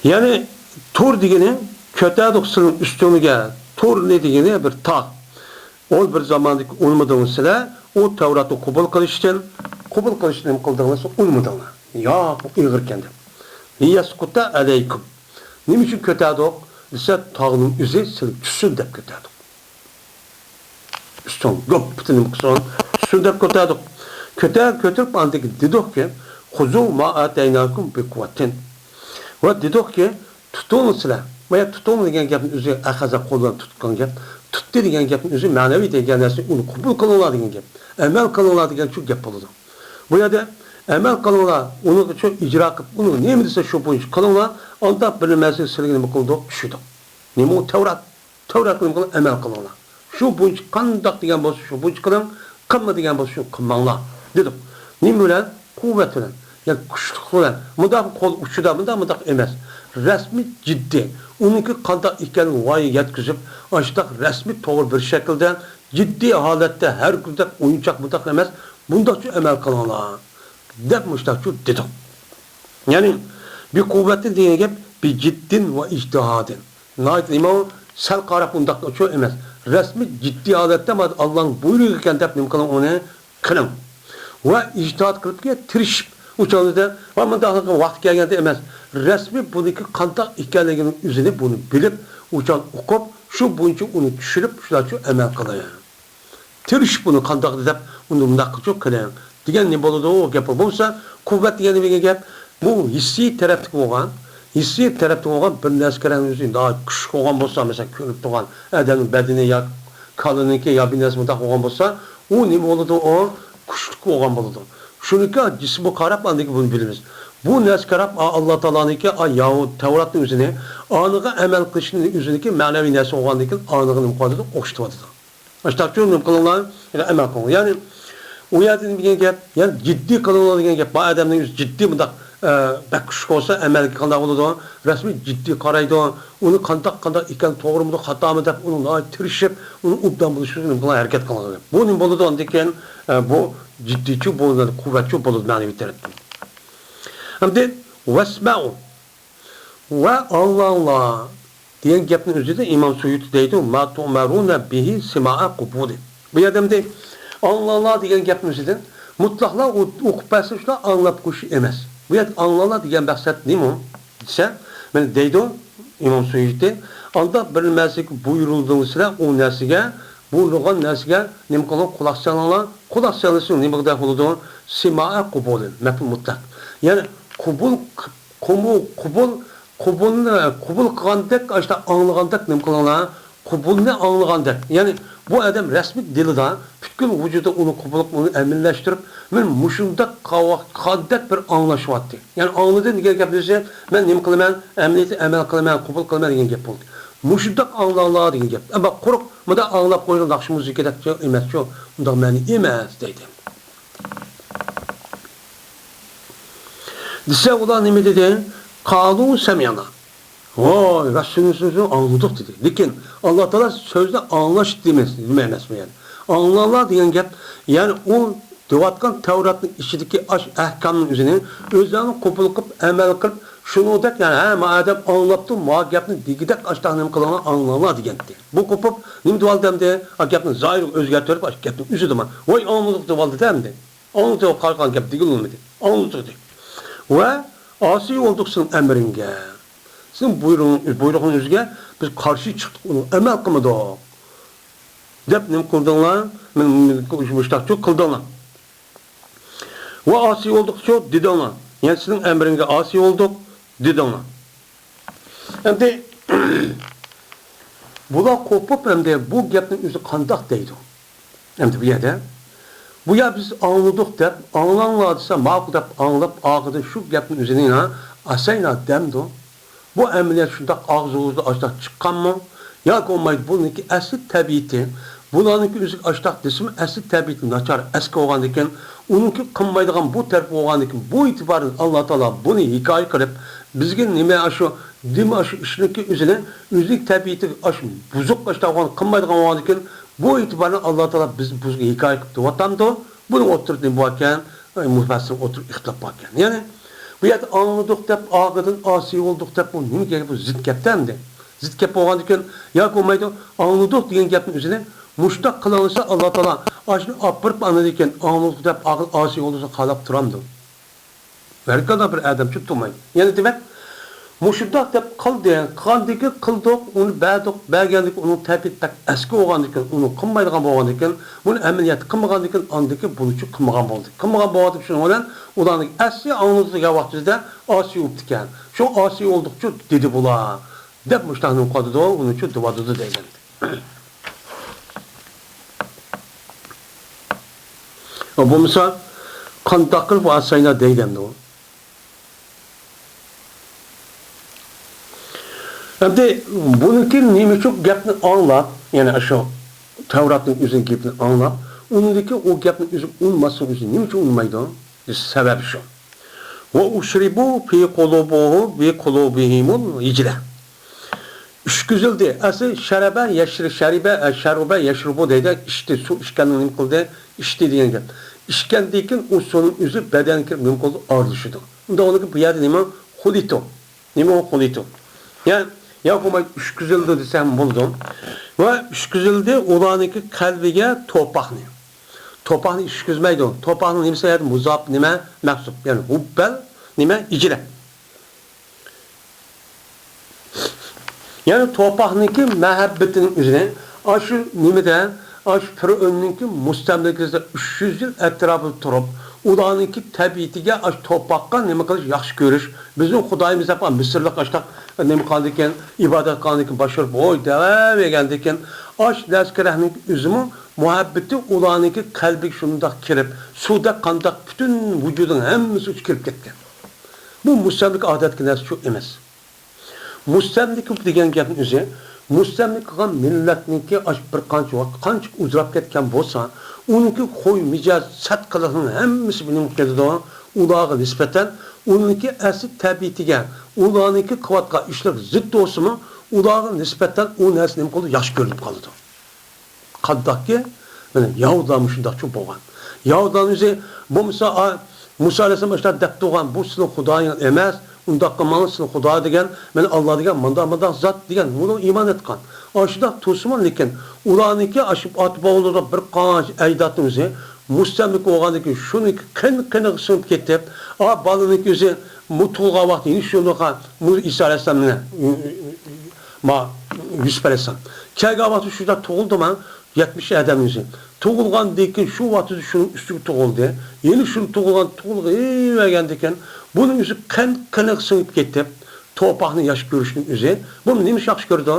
Yani tur degeni kötədik sının üstünüge tur ne degeni bir tağ. O bir zamandaki unmadığınız sıra o Tevrat'ı kubul kılıştın kıldığınız unmadığına. Ya bu iğirken de. Liyaskuta aleykum. Ne için kötədik? Ise tağının üzeri silip düşsün de kötədik. Üstün göptünüm kısan düşsün de kötədik. Kötürüp andaki dedik ki Huzu ma ateynakum bi kuvvetin. Ve dedik ki tutun sizler. Veya tutun degen gapın özü akaza koldan tutkan gap. Tuttu degen gapın özü manevi degen narsa onu kabul kılınlar degen gap. Emel kılınlar degen çok gap oldu. Bu yerde emel kılınlar onu çok icra kılıp onu ne mi dese şu boyunca kılınlar onda bilinmezlik silgini kıldı şudu. Ne mi o Tevrat kılın emel kılınlar. Şu boyunca kandak degen bolsa şu boyunca kılın kılma degen bolsa şu kılmanlar dedim. Ne mi öyle kuvvet öyle. Yani kuşluk olan, mıdak kol uçuda mıdak emez. Resmi ciddi. Onunki kandak iken vayı yetkizip, açtak resmi doğru bir şekilde ciddi halette her güzel oyuncak mıdak emez. Bunda şu emel kılanlar. Depmişler şu dedim. Yani bir kuvvetli diye gep bir ciddin ve ictihadin. Nait imam sen karap bundak şu emez. Resmi ciddi halette Allah'ın buyruğu iken depnim kılan onu kılın. Ve ictihat kılıp ki tirişip uçağınızda ama daha vakti gelgende emez. Resmi bununki kantak hikayelerinin üzerine bunu bilip uçağın okup şu boyunca onu düşürüp şurada şu emel kılıyor. Tirişip bunu kantak edip onu bundak çok kılıyor. Diyen ne boludu o gap olsa kuvvet diyeni bir gap bu hissi taraftık olan bir neskerenin üzerinde daha küçük olan olsa mesela körüp doğan edenin bedeni ya kalınınki ya bir nesmedak olan olsa o ne boludu o küçük olan boludu. Şununki cismi karab andaki bunu biliriz. Bu nes karab Allah Teala'nınki yahut Tevrat'ın üzerine anıga emel kılışının üzerindeki manevi nesi oğandaki anıgının mukadede okştuvadı. İşte şunu kılınlar emel kılınlar. Yani o yerdin bir gap yani ciddi kılınlar diyen gap. Bazı adamın ciddi mıdak bek küçük olsa emel kandak oldu. Resmi ciddi karaydı. Onu kandak iken doğru mu hata mı deyip onu tirişip onu ubdan buluşuyor. Bunlar hareket kılınlar. Bunun boludu andaki bu ciddiçi boludu, kuvvetçi boludu manevi tereddüt. Hem de vesma'u ve Allah diyen gapın üzerinde İmam Suyuti deydi ma tu'maruna bihi sima'a qubuli. Bu adamda Allah diyen gapın üzerinde mutlakla okupası şuna anlap kuşu emez. Bu yad Allah diyen maksat ne mi? Dese ben deydi İmam Suyuti anda bilinmezlik buyurulduğu sıra o nesige buyurulğan nesige nem kalan kulak çalınsın ne kadar oldu sima'a qubuli mefhum mutlak. Yani kubul kılgandak işte anlagandak ne kılana kubul ne anlagandak yani bu adam resmi dilide bütün vücudu onu kubul onu emilleştirip men muşundak kavakkandak bir anlaşıvattı yani anladı diye gaplısı ben ne kılaman emniyeti emel kılaman kubul kılaman diye gap oldu muşundak Allah diye gap ama koruk muda anlap koyun nakşımız zikredek emas şu unda meni emas deydi. Dise ulan ne dedi? Kalu semyana. Vay Resulünün sözünü anladık dedi. Lakin Allah Teala sözde anlaş demez mi yani? Anlarlar diyen gap yani o devatkan Tevrat'ın içindeki ahkamın üzerine özlerini kopul kılıp emel kılıp şunu da yani madem anlattım muhakkabını digidek açtığını kılana anlarlar diyendi. Bu kopup nim dual demde ahkamını zahir özgertörüp ahkamını üzüldüm. Vay anladık dual demde. Anladık o kalkan gap digilmedi. Anladık dedi. Ve asi olduksun emringe. Sizin buyruğun üzge biz karşı çıktık onu emel kılmadı o. Dep ne kıldınlar? Müştak çok kıldınlar. Ve asi oldukça didinlar. Yani sizin emringe asi olduk didinlar. Hem de bula kopup hem de bu gapın üzü kandak deydi. Hem de bir yerde Bu ya biz anladık dep, anlanmadıysa maqul dep anlap ağıda şu gapın üzerine ha, asayla demdi. Bu əməliyyat şundaq ağzınızda açdaq çıxqanmı? Ya olmaydı bununki əsl təbiiti, bunlarınki üzük açdaq desim əsl təbiiti naçar əski olğan ekan, onunki qınmaydigan bu tərəf olğan ekan, bu itibarən Allah Taala bunu hikayə qilib bizga nima shu dima shu ishniki üzünə üzlük təbiiti aş buzuq açdaq olğan qınmaydigan olğan ekan, bu itibarən Allah Taala biz buzga hikayə qilib vatandı. Bunu oturdu bu ekan, müfəssir oturup ixtilaf ekan. Yani bu yerdə anladık dep, ağıdan asi olduk dep, bu nima bu zid gapdandı. Zid gap olğan ekan, ya olmaydı, anladık degan gapning üzerine muştaq qılansa Allah Taala aşını apırıp anladı ekan, anladık dep, ağıl asi olursa qalab turamdı. Berkada bir adam tutmaydı. Yani demek muştaq dep qıldı, qandiki qıldık, onu bədik, bəgəndik, onun təbit pek eski olğan ekan, onu qınmaydigan bolğan ekan, bunu əməliyyat qınmagan ekan, andiki bununçu qınmagan boldu. Qınmagan boldu şunun bilan ularning asli anladığı vaqtida asi oldu ekan. Şu asi oldukça dedi bular. Dep muştaqning qadıdı, onunçu duvadıdı deyildi. Bu misal qandaqıl bu asayna deyildi o. Şimdi bununki nime çok gapni anlap, yani şu Tevrat'ın üzerine gapni anlap, onundaki o gapni üzerine unmasın üzerine nime çok unmaydı? Sebep şu. Ve uşribu fi kulubuhu bi kulubihimul icle. Üç güzeldi. Asıl şerabe yeşri şeribe şerube yeşrubu deydi. İşte su işkenliğini nime kıldı. İşte diyen gap. İşkendeyken o sonun üzü bedenki nime kıldı ağırlaşıdı. Onda onunki bu yerde nime hulito. Nime o hulito. Yani ya kuma üç güzeldi desem buldum. Ve üç güzeldi olanınki kalbiga topakni. Topakni üç güzmeydi o. Topakni nimse yer muzab nime meksup. Yani hubbel nime icre. Yani topakniki mehabbetinin üzerine aşı nimede aşı Firavun'unki mustemlikizde 300 yıl etrafı durup ulanınki tabiitige aş topakka nime kılış yaxşı görüş. Bizim Xudayımız yapan Mısırlık aştak nime kaldıkken ibadet kaldıkken başarıp oy devam egendeken aş lezkerehnin üzümü muhabbeti ulanınki kalbi şundak kirip suda kandak bütün vücudun hemmisi uç kirip ketken. Bu mustemlik adetki nersi çok emez. Mustemlik degen gapning o'zi mustemlik qilgan millatniki aş bir qancha vaqt qancha uzrab ketgan bo'lsa, uniki qo'y mijoz sat qilishning hammasi bilan ketadi. Ularga nisbatan uniki asl tabiatiga, ularniki qilayotgan ishlar zid bo'lsa-mu, ularga nisbatan u narsa nima qiladi? Yaxshi ko'rinib qoladi. Qaddaki mana Yahudan shunday cho'p bo'lgan. Yahudan o'zi bo'lmasa Musa alayhisalom ishlar deb turgan bu sizning Xudoying emas. Undaq qilmansın Xudo degan, men Alloh degan, manda zot degan, buni iymon etgan. Ashida to'sman lekin ularniki ashib atib bo'ldi bir qancha aydatning o'zi mustamlik bo'lganligi shuni qin sinib ketib, balaniki o'zi mutulg'a vaqtini shunaqa Isa alayhisalomni ma Yusuf alayhisalom. Kelgan vaqti shunda tug'ildimi? 70 adam o'zi. Tug'ilgandan keyin shu vaqtda shuni ustiga tug'ildi. Yeni shuni tug'ilgan ekan bunun yüzü kanık sınıp ketip, topakni yaş görüşünün yüzü, bunu neymiş yaxşı gördü,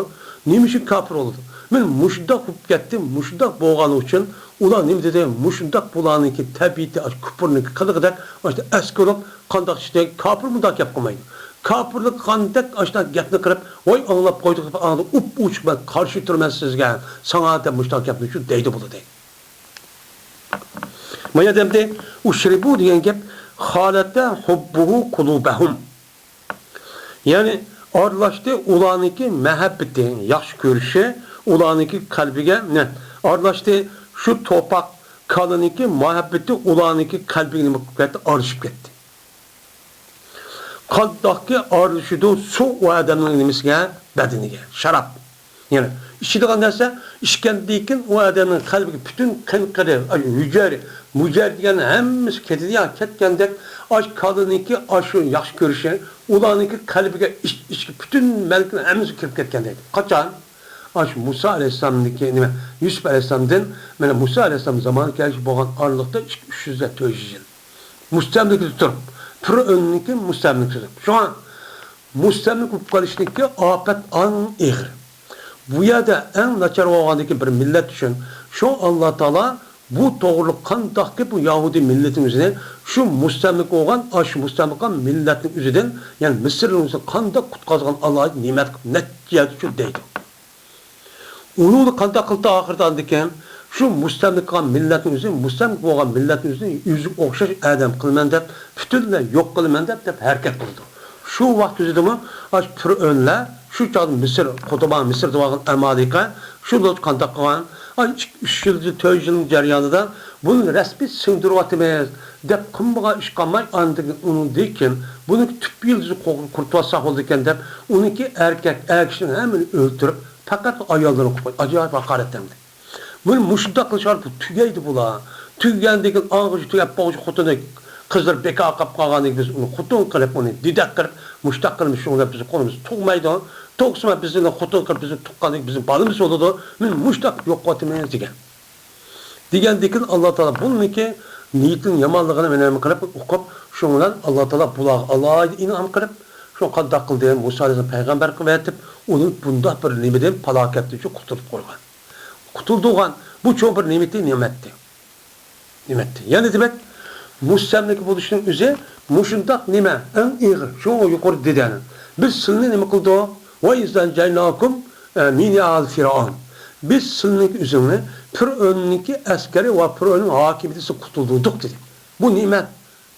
neymiş kafir oldu. Ben muşundak kup kettim, muşundak boğanı için, ulan neymi dedi, muşundak bulanınki tabiiti, kupurnunki kılıqdak, işte eski olup, kandak işte, kafir mudak yapmayın. Kafirlik kandak, işte gapni kırıp, oy anlap koyduk, anladı, uç ben karşı durmaz sizge, sana da muşundak yaptım, şu deydi bunu deydi. Maya demdi, uşribu diyen gap, halette hubbuhu kulubehum. Yani arlaştı ulaniki mehabbeti, yaxşı görüşü, ulaniki kalbige ne? Arlaştı şu topak kalıniki muhabbeti ulaniki kalbine muhabbeti arışıp gitti. Kalptaki arışıdı su o adamın nimesine, bedenine, şarap. Yani işitiğin neyse, işkendiyken o adamın kalbi bütün kankları, mücer diyen hemmisi ketidi ya, ketkendek aş kadınınki aşı yaxşı görüşen, ulanınki kalbige bütün melkin hemmisi kirip ketkendek. Kaçan? Aş Musa Aleyhisselam'daki, Yusuf Aleyhisselam'dan, Musa Aleyhisselam zamanı gelişi boğan aralıkta 300'de 400 yıl. Mustemlik tuturum. Firavun'unki mustemlik tuturum. Şu an mustemlik upkalışındaki afet an eğir. Bu yerde en naçar olğandaki bir millet için şu Allah Teala bu doğruluk qandaqki bu Yahudi milletin üzerine şu mustamlik olgan, aş mustamlik olgan milletin üzerinden yani Mısır'ın üzerine qandaq qutqazgan Allah nimet netçiyat şu deydi. Onu qandaq qıldı ahirdan diken şu mustamlik olgan milletin üzerine mustamlik olgan milletin üzerine yüzü okşaş adam qılman dep bütünle yok qılman dep hareket qıldı. Şu vaqt üzerinde aş pür önle şu çağda Mısır, Kotoban Mısır'da olan Amalika şu qandaq qılgan 3 yıl, 4 yılın jaryanında bunun resmi sındırıp atmayız. Dep kımbağa iş kalmay andığı onun deyken bunun tüp yıldızı kurtulsak oldu iken dep onunki erkekinin hemen öldürüp fakat ayarlarını kupay. Acayip hakaretlendi. Bunu muşunda kılışar bu tügeydi bula. Tügendeki ağacı tügep bağıcı kutunu kızlar beka akap kalganı biz onu kutun kırıp onu didak kırıp muştak kırmış şunlar bizi konumuz tukmaydı. Toksuma bizim kutun kırıp bizi tukkanı bizim balımız oldu. Min muştak yok katmayız digen. Digendekin Allah Teala bunun ki niyetin yamanlığını önemli kırıp okup şunlar Allah Teala bulağı Allah'a inan kırıp şu kadar kıldığı Musa Aleyhisselam peygamber kıvetip onun bunda bir nimetin falaketli şu kurtulup koygan. Kurtulduğun bu çok bir nimetti. Yani demek mustamlik buluşun üzere muşundak nime en iyi şu yukarı dedenin. Biz sınırlı nime kıldı o? Ve izden caynakum min al firavun. Biz sınırlık üzerine Firavun'unki askeri ve Firavun'un hakimiyeti kurtulduk dedi. Bu nimet.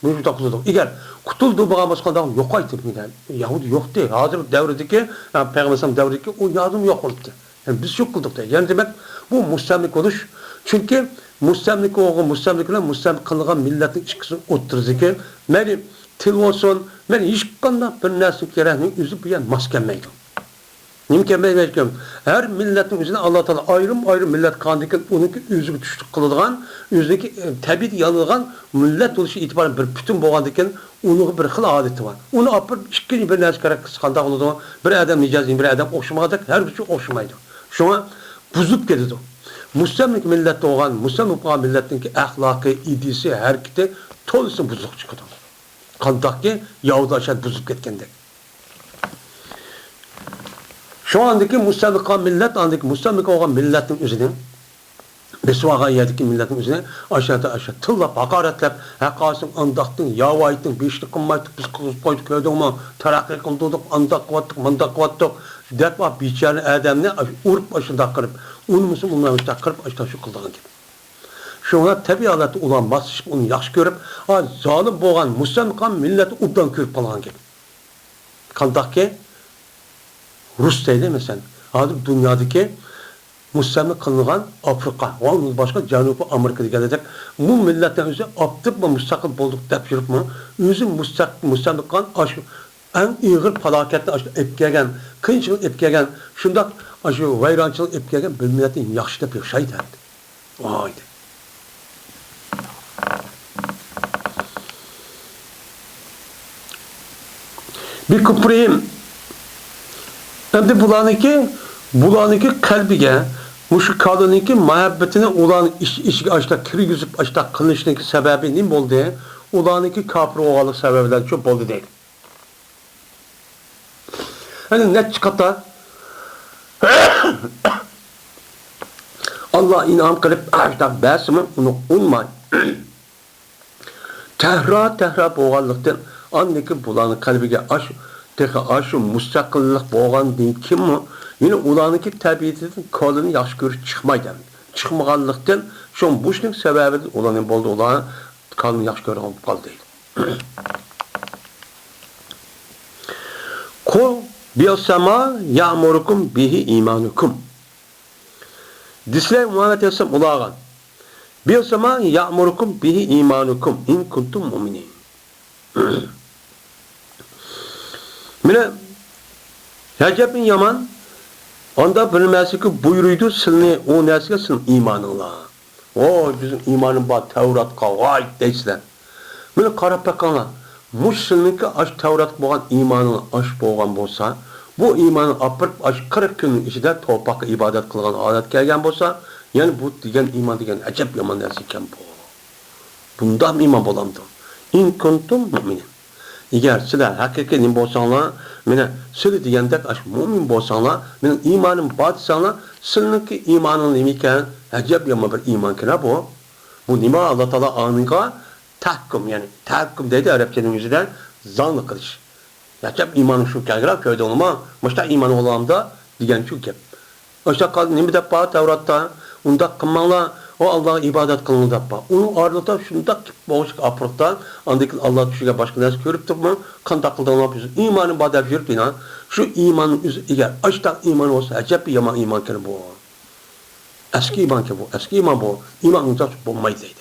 Müştak kurtulduk. Eğer kurtulduğu bağım başkandan yok aytır mıydı? Yahudi yok değil. Hazır devredeki, Peygamber devredeki o yardım yok oldu. Yani biz yok kıldık dedi. Yani demek bu mustamlik oluş. Çünkü mustamlik olgun, mustamlik kılıgan milletin içkisini oturur ki, beni til olsun, beni hiç kanda bir nesil gereğini yüzü bir yan maskenmeydi. Nimkemeyken her milletin üzerine Allah Teala ayrım millet kandıkın onunki yüzü düştük kılılgan, yüzündeki tabiat yanılgan millet oluşu itibaren bir bütün boğandıkken onun bir xil adeti var. Onu apır işkini bir nesil gerek kıskandak oldu. Bir adam nicazin bir adam okşamadık, her bir şey okşamaydı. Şuna buzup gidiyordu. Muslimlik millette olan, Muslimlik olan milletin ki ahlakı, idisi, hareketi tolusu buzuk çıkıyordu. Kandak ki Yahudi aşağı buzup getkendek. Şu andaki Muslimlik olan millet, andaki Muslimlik olan milletin üzerine Besuağa yerdeki milletin üzerine aşağı tıllap, hakaretlep, hakasın, andaktın, yavaydın, beşlik kılmaydık, biz koyduk, öyle ama terakki kıldık, andak kıvattık, mandak kıvattık. Derpa biçare adamını urup başında kırıp, unumusun bunlarmışta kırıp açta şu kıldığın gibi. Şuna tabi alatı olan basışıp onu yaxşı görüp, zalim boğan, Muslim kan milleti ubdan körüp kalan gibi. Kaldak ki, Rus değil mi sen? Adım dünyadaki Muslimlik kılıngan Afrika, onun başka Canubi Amerika'da gelecek. Bu milletten özü aptıp mı müstakil bulduk deyip yürüp mü? Özü Muslimlik kan aşı. En iğir falaketli aşı epkegen, kıyınçılık epkegen, şundak aşı vayrançılık epkegen bir milletin yaxşı da bir şey derdi. Haydi. Bir kıprayım. Hem de bulanıki kalbige, şu kadınınki muhabbetine olan işi açta kiri yüzüp açta kılışınki sebebi ne oldu? Ulanıki kapır oğalık sebeplerden çok oldu değil. Hani net çıkata Allah inam kılıp açta besimi onu unmay. Tehra boğallıktan anneki bulanık kalbige aşı müstakillik boğan değil kim mi? Yine ulanıki tabiatının kolunu yaxşı görüp çıkmaydı. Çıkmaganlıktan şu buşun sebebi olanın boldu olan kolunu yaxşı görüp kaldı değil. Kul biyosama ya'murukum bihi imanukum. Disle Muhammed Aleyhisselam ulağan. Biyosama ya'murukum bihi imanukum in kuntum mu'minin. Mine Recep bin Yaman onda bilmesi ki buyuruydu silni o nesile silni imanınla. O bizim imanın var Tevrat kavay deysler. Mine karab bakanlar. Muş silni ki aş Tevrat boğan imanını aş boğan bolsa bu imanı apırıp aş 40 günün içinde topakı ibadet kılgan adet gelgen bolsa yani bu digen iman digen acep yaman nesliken bu. Bundan iman bolamdı. İn kuntum mu'minin. Eğer sizler hakikaten bolsanlar, mene sizler diyendek aş mümin bolsanlar, mene imanın batsanlar, sizlerki imanın imiken acep yama bir iman kena bu. Bu nima Allah Taala anınga tahkim yani tahkim dedi Arapçanın yüzünden zanlı kılış. Yaşap imanı şu kelgirap köyde olma. Başta iman olamda diyen şu gap. Başta kaldı nima dep ba Tevrat'ta unda kılmanglar o Allah'a ibadet kılın dep ba. Onun ardıda şunda boğuşuk aprıktan andaki Allah düşüge başka narsa görüp durma. Kandak kıldan yapıyorsun. İmanın badep yürüp inan. Şu imanın eğer açta iman olsa acaba yaman iman kendi bu. Eski iman ki bu. Eski iman bu. İman uzak bulmayız deydi.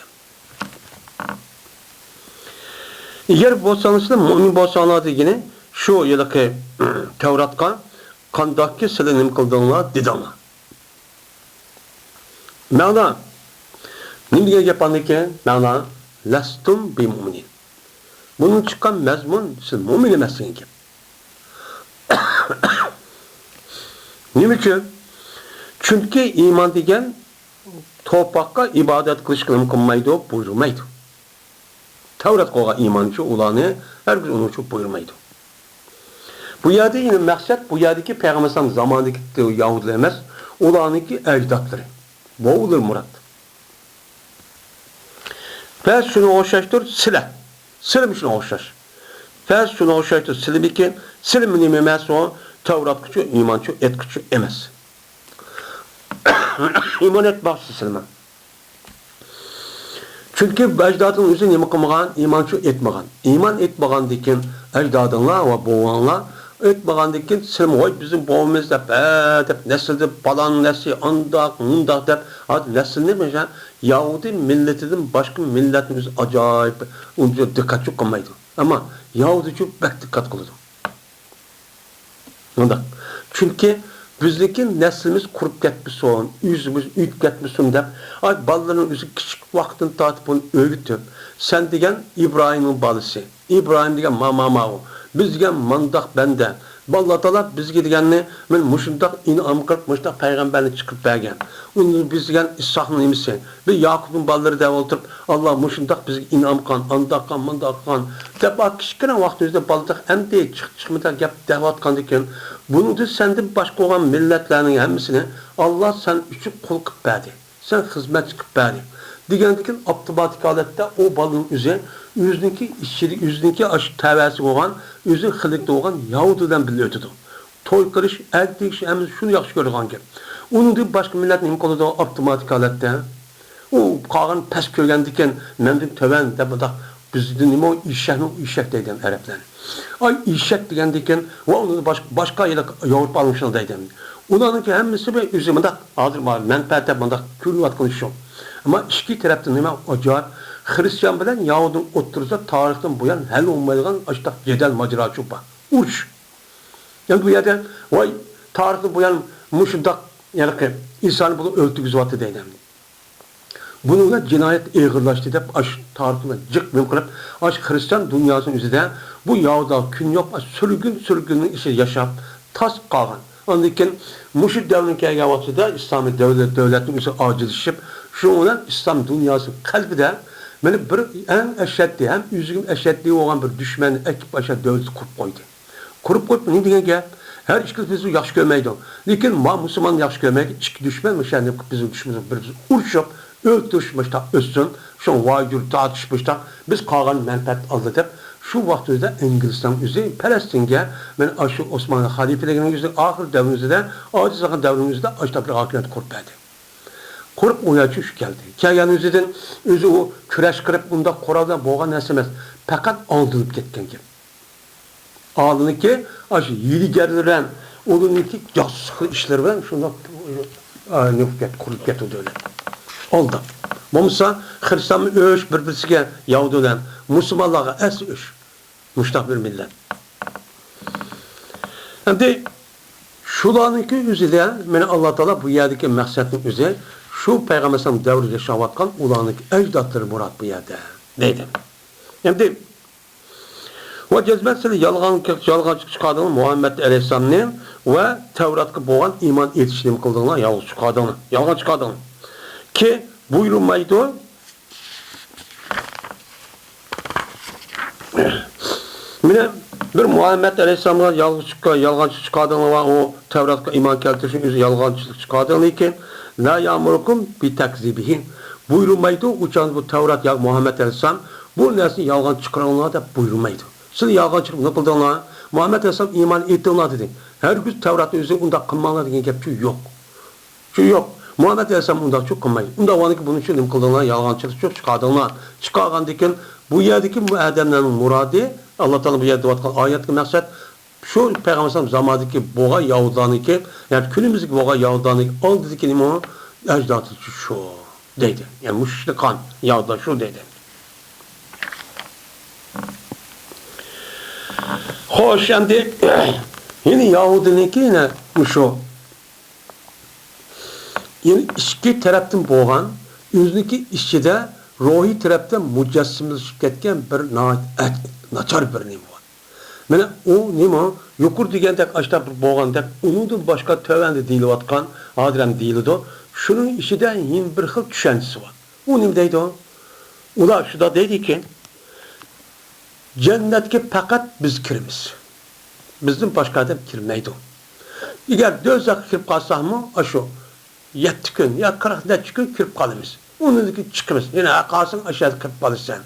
Eğer bolsanız da mümin bolsanlar degeni şu yadaki Tevrat'ka kandaki silenim kıldığına dedama. Mağna ne diye yapandı ki? Mağna lastum bi müminin. Bunun çıkan mezmun siz mümin emezsiniz ki. Niye ki? Çünkü iman degen topakka ibadet kılış kılmaydı, buyurmaydı. Tevrat koğa imançı olanı herkes onu çok buyurmaydı. Bu yerde yine maksat bu yerdeki Peygamber zamanındaki Yahudiler emez, olanınki ecdatları. Bu olur murat. Fers şunu oşaştır, sile. Silim şunu oşaş. Fers şunu oşaştır, silim iki, silim nime emez o, Tevrat küçü, imançı, et küçü emez. İman etmezsi silme. Çünkü ecdadın üzerine nima kılmagan, imançı etmegan. İman etmegan diken ecdadınla ve boğanla etmegan diken silme oy bizim boğumuz dep nesilde falan nesil andak mundak dep ad nesil ne mesela Yahudi milletinin başka milletimiz acayip onca dikkat çok kılmaydı. Ama Yahudi çok bek dikkat kılıyordu. Ondan. Çünkü bizdeki neslimiz kurup ketmişsin, yüzümüz üyüp ketmişsin dep, ay balların yüzü küçük vaktin tatip onu öğütüp, sen degen İbrahim'in balısı, İbrahim degen mama o, biz degen mandak bende, ballatalar bizge degenni, men muşundak inam kırıp muşundak peygamberlik çıkıp bergen. Onu biz degen İshak'ın imisi, bir Yakup'un balları dev oturup, Allah muşundak bizge inam kan, andak kan, mandak kan, dep bak kişikine vaktimizde ballatak hem de çıkmıdak yap dev atkan deken, bunu da senden başka olan milletlerin hemsini Allah sen üçün kul kıp verdi. Sen hizmet çıkıp verdi. Digendikin optimatik alette o balın yüzündeki aşı tevesi olan, yüzün hılıkta olan Yahudi'den bile ötüdü. Toy kırış, erkek işi hemiz şunu yakşı görüyorlar ki. Onun da başka milletin imkanı da optimatik alette. O kağın pes köygendiken mendin töven de bıdak. Bizde nima o işek deydim Araplar. Ay işek degendeken ve onu başka yere yoğurup almışlar deydim. Onlarınki hemmisi bir üzümünde hazır var. Menfaate bunda külüvat konuşuyor. Ama iki taraftan nima acayip Hristiyan bilen Yahudun oturursa tarihten bu yan hel olmayacağın açta cedel macera çupa. Uç. Yani bu yerde vay tarihten bu yan muşundak yani ki insanı bunu öldüğü vatı deydim. Bununla cinayet ağırlaştı deyip aş tarihine cık kılıp aş Hristiyan dünyasının üzerinde bu Yahuda kün yok sürgünün işi yaşap tas kalgan. Onun için Muşid devletinin kâgâvatı da İslami devletinin üzerine acilişip şununla İslam dünyasının kalbide beni bir en eşitli hem üzgün eşitli olan bir düşmanı ekip başa devleti kurup koydu. Kurup koyup ne diyene gel? Her işkisi bizi yaxşı görmeydi. Lakin Müslüman yaxşı görmeydi. İki düşman mı şenli bizim düşmanımız birimiz urşup öldürüşmüştük üstün. Şu vaycur tartışmıştık. Biz kalgan menfaat aldık. Şu vaxtda İngilizistan üzeri Palestin'e ben aşı Osmanlı halifelerinin üzeri ahir devrimizde aciz olan devrimizde açta bir hakimiyet kurup verdi. Kurup uyarıcı şu geldi. Hikayenin üzerinden özü o küreş kırıp bunda koradan boğan nesemez. Fakat aldırıp gitken gibi. Ağlını ki aşı yedi gerdiren onun ki yassı işleri ben şunda nüfket kurup getirdi öyle. Oldu. Bomsa Hristiyan'ın öş birbirisiyle Yahudi'den Müslümanlığa es öş. Müştak bir millet. Hem de şularınki üzerinde beni Allah Teala bu yerdeki maksatın üzerinde şu Peygamber Sallallahu devri yaşavatkan ulanık ecdatları murat bu yerde. Neydi? Hem de ve cezbetseli yalgan çıkardığını Muhammed Aleyhisselam'ın ve Tevrat'ı boğan iman yetiştiğini kıldığına yalgan çıkardığını. Ki buyurulmaydı yine bir Muhammed Aleyhisselam'dan yalgancı çıkardığını ve o Tevrat'a iman keltirişin yüzü yalgancılık çıkardığını ki la yamurukum bi tekzibihin buyurmaydı. Uçan bu Tevrat ya Muhammed Aleyhisselam bu nersini yalgan çıkaranlar da buyurmaydı. Siz yalgan çıkıp ne kıldığınlar? Muhammed Aleyhisselam iman ettiğinler dedi. Her gün Tevrat'ın üzerine unda kılmalar degen gep yok. Şu yok. Muhammed Aleyhisselam unda çok kılmaydı. Unda var ki bunun için ne kıldığınlar? Yalgancılık çok çıkardığınlar. Çıkargan deken bu yerdeki bu adamların muradı Allah Teala bu yerde vatkan ayetki maksat şu Peygamber zamanındaki boğa Yahudaniki yani günümüzdeki boğa Yahudaniki aldı dikeni mi ecdatı şu dedi. Yani müşrikan Yahudan şu dedi. Hoş şimdi yine Yahudininki yine şu yine iki taraftan boğan yüzdeki işçide ruhi taraftan mücessimleşip ketken bir naçar bir neyim var. Mene o neyim o? Yukur degendek açta bir boğandek, onundan başka tövende deyili vatkan, adrem deyili do. Şunun işide yine bir xil düşentisi var. O neyim deydi o? Ula şu da deydi ki, cennetke fakat biz kirimiz. Bizden başka adam kirmeydi o. Eğer 4 dakika kirip kalsak mı, aşağı 7 gün ya 40 gün kirip kalımız. Onun ki çıkımız. Yine kalsın aşağıda kirip kalırsan.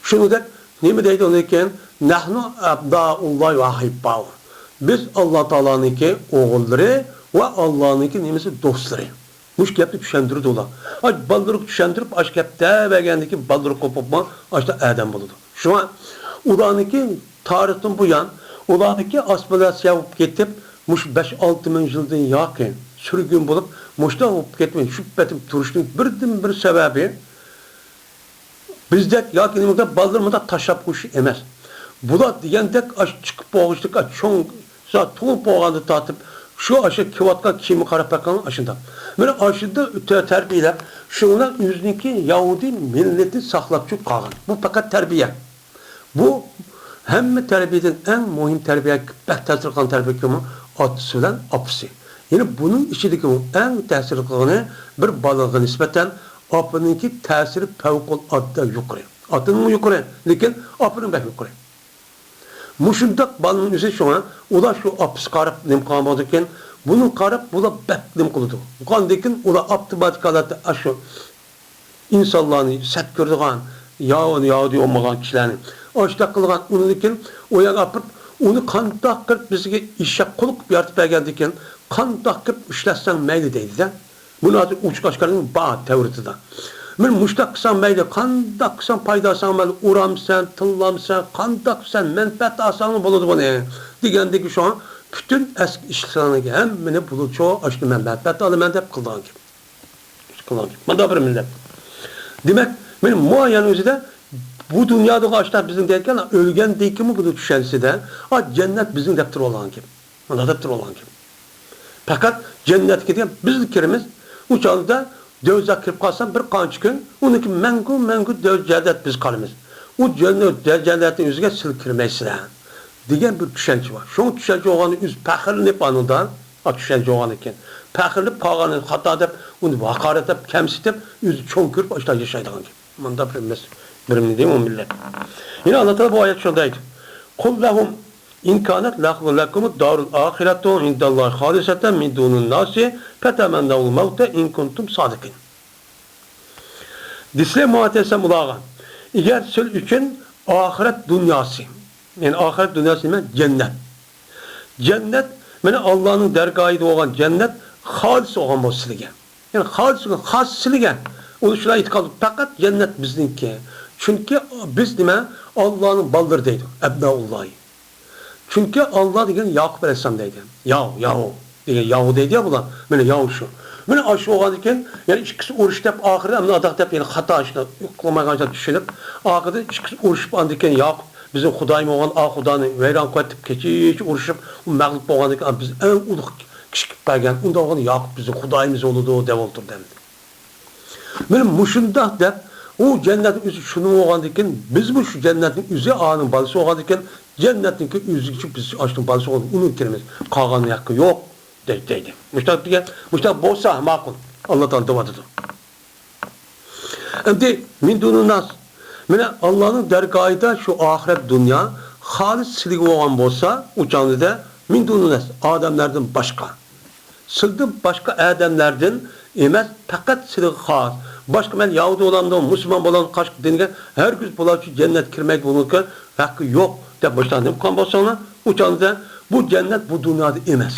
Şunu da ne deydi onu iken? Nahnu abdaullahi ve ahibbahu. Biz Allah Teala'nın ki oğulları ve Allah'ın ki nemesi dostları. Muş gepni düşendirdi ola. Aç baldırık düşendirip aç gepte vergendeki baldırık kopupma açta Adem buludu. Şu an ulaniki tarihten bu yan ulaniki asmalasya yapıp getip muş 5-6 bin yıldan yakın sürgün bulup muşta yapıp getmeyin şüphetim turuşun birden bir sebebi bizde yakın baldırmada taşap kuşu emez. Bu da diyendek aş çıkıp boğuştuk aç çoğun saat tuğup boğandı tatıp şu aşı kivatka kimi karapakanın aşında. Böyle aşıda terbiyeler şunlar yüzündeki Yahudi milleti saklapçı kalın. Bu fakat terbiye. Bu hem terbiyeden en mühim terbiye tesir kılan terbiye kimi atsılan apsi. Yani bunun içindeki en tesir kılanı bir balığa nispeten apınınki tesiri fevkalade yukarı. Atının mı yukarı? Lakin apının bek yukarı. Muşundak balının üzeri şu an ula şu apıs karıp nem kalmadıkken bunun karıp bula bek nem kılıdı. Kandekin ula aptıbatikalatı aşı insanlarını set gördüğün Yahudi olmayan kişilerini aşta kılgan onun için oya apıp onu kandak kırıp bize işe kuluk bir artıp geldikken kandak kırıp işletsen meyli deydi de bunu artık uç kaşkarının bağ teoritinden. Men müştaksan meyli kandaksan paydasan meyli uramsan, tıllamsan, kandaksan menfaat asanı buludu bunu. Digendeki şu an bütün eski işlerini hemmini buludu çoğu aşkı menfaat alı men de hep kıldan gibi. Kıldan gibi. Ben de bir millet. Demek benim muayyen özü de bu dünyada açlar bizim derken ölgen değil ki mi bunu düşensi de cennet bizim deptir olan gibi. Bana deptir olan gibi. Fakat cennet gidiyor biz zikirimiz uçağında dövizde kirip kalsam bir kanç gün onunki mengu dövizcedet biz kalımız. O cennetin yüzüge silkirmeysin. Diyen bir düşenci var. Şunun düşenci oğlanı yüz pəxirlenip anından düşenci oğlanı iken. Pəxirlenip kağanı hatta da onu hakaret edip kemsitip yüzü çoğun kürüp açta yaşaydığın gibi. Manda birimli değil mi o millet? Yine anlatıda bu ayet şuradaydı. Kul lehum İmkanet lakumu darul ahiretu indallahi haliseten min dunun nasi fetemennavul mevte in kuntum sadikin. Disle muhatesem ulağa. Eğer siz için ahiret dünyası. Yani ahiret dünyası demek cennet. Cennet, yani Allah'ın dergahıydı olan cennet halis olan bu silgen. Yani has silgen. Onu şuna itikad fakat cennet bizimki. Çünkü biz deme Allah'ın baldırdaydı. Ebnaullahi. Çünkü Allah degen Yakup Aleyhisselam deydi. Yahu degen Yahu deydi ya bulan. Mene yahu şu. Mene aşı oğan iken yani ikisi uğraşıp ahirde amına adak deyip yani hata işte yoklamayınca düşünüp ahirde ikisi uğraşıp andiken Yakup bizim Hudayım oğan Hudanı veyran koyup keçi uğraşıp o mağlup oğan iken biz en uluk kişi belgen. Onda oğan Yakup bizim Hudayımız oldu o dev oldur demdi. Mene muşundak deyip o cennetin yüzü şunun oğan iken biz bu şu cennetin yüzü ağanın balısı oğan iken cennetin ki yüzü için biz açtım balısı oğan onun kelimesi kağanın hakkı yok deydi. Müştak bolsa makul. Allah'tan duvadıdır. Şimdi min dunun nas. Mene Allah'ın dergahında şu ahiret dünya halis silgi olan bolsa uçanlı da min dunun nas. Ademlerden başka. Sildi başka Ademlerden emez fakat silgi has. Başka men Yahudi olan, Müslüman olan kaç dinge herkes bular şu cennet kirmek bulunurken hakkı yok deb başlandım. Kan bolsana uçanda bu cennet bu dünyada emas.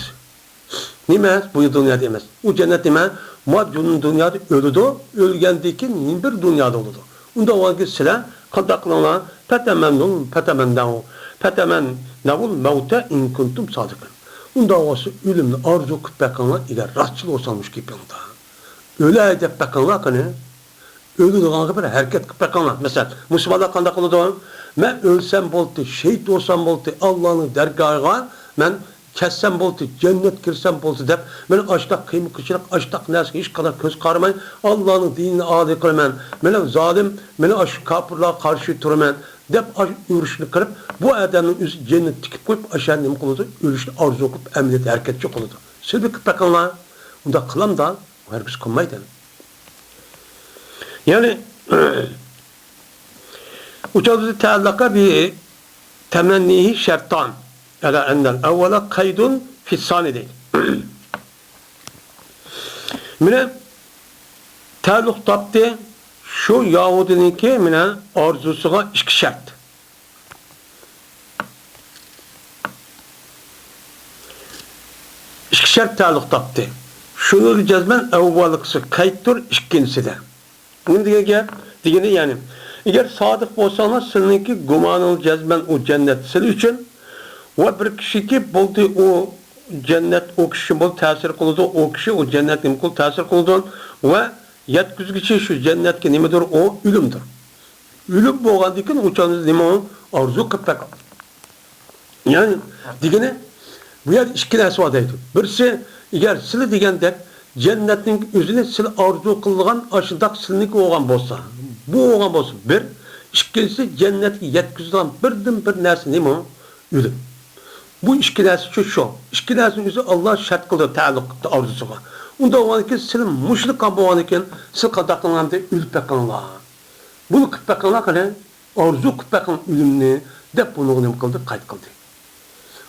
Nima bu dünyada emas. O cennet emas. Madde dünyada ölüdü. Ölgendikin bir dünyada oldu. Unda o vakit sizler qanday qilinglar? Fatamannavul mauta in kuntum sadiqin. Unda olsa ölümni arzu qilib bakinglar agar rastçıl olsanmış kepingda. Ölay deb bakinglar qani. Ölüdüğünü bir hareket qilib bakinglar. Mesela Müslümanlar qanday qiladi? Men ölsem bo'ldi, şehit olsam bo'ldi, Allah'ın dergahına men kessem bo'ldi, cennet girsem bo'ldi deb, men açtaq qiymi qilchilik, açtaq narsaga hech qadar ko'z qaramay, Allah'ın dinini adi qilaman. Men zalim, men aş kafirlarga qarshi turaman deb yurishni qilib, bu odamning o'zi cennet tikib qo'yib, ashani nima qiladi? O'lishni orzu qilib, amaliyat harakatchi qiladi. Siz qilib bakinglar, unda qilamda, hargiz qilmaydi. Yani uçadığı teallaka bir temennihi şertan. Ela ennel evvela kaydun fissani değil. Mine tealluk taptı şu Yahudininki mine arzusuğa iki şart. İki şart tealluk taptı. Şunu cezmen evvelikisi kayıttır, ikincisi de. Bunu diyene yani. Eğer sadık olsanlar seninki gumanın cezmen o cennet sil için ve bir kişi ki buldu o cennet o kişi bol tesir kıldı o kişi o cennet nimkul tesir kıldı ve yetkizgiçi şu cennet ki nimedir o ölümdür. Ölüm boğandıkken uçağınız nime arzu kıptak. Yani diyene bu yer iki nersi var deydi. Birisi eğer sili degende cennetin özüne sil arzu kılgan aşındak silinlik oğan bolsa. Bu oğan bolsa bir, ikincisi cennetki yetkizdiğin bir nersi neymi o? Ölüm. Bu iki nersi şu. İki nersinin özü Allah şart kıldı taalluk arzusuğa. Onda oğan ki silin muşluk kan boğan iken sil kadaklananda ölüp bakınlar. Bunu kıp bakınlar kale arzu kıp bakın ölümünü dep bunu ne kıldı? Kayıt kıldı.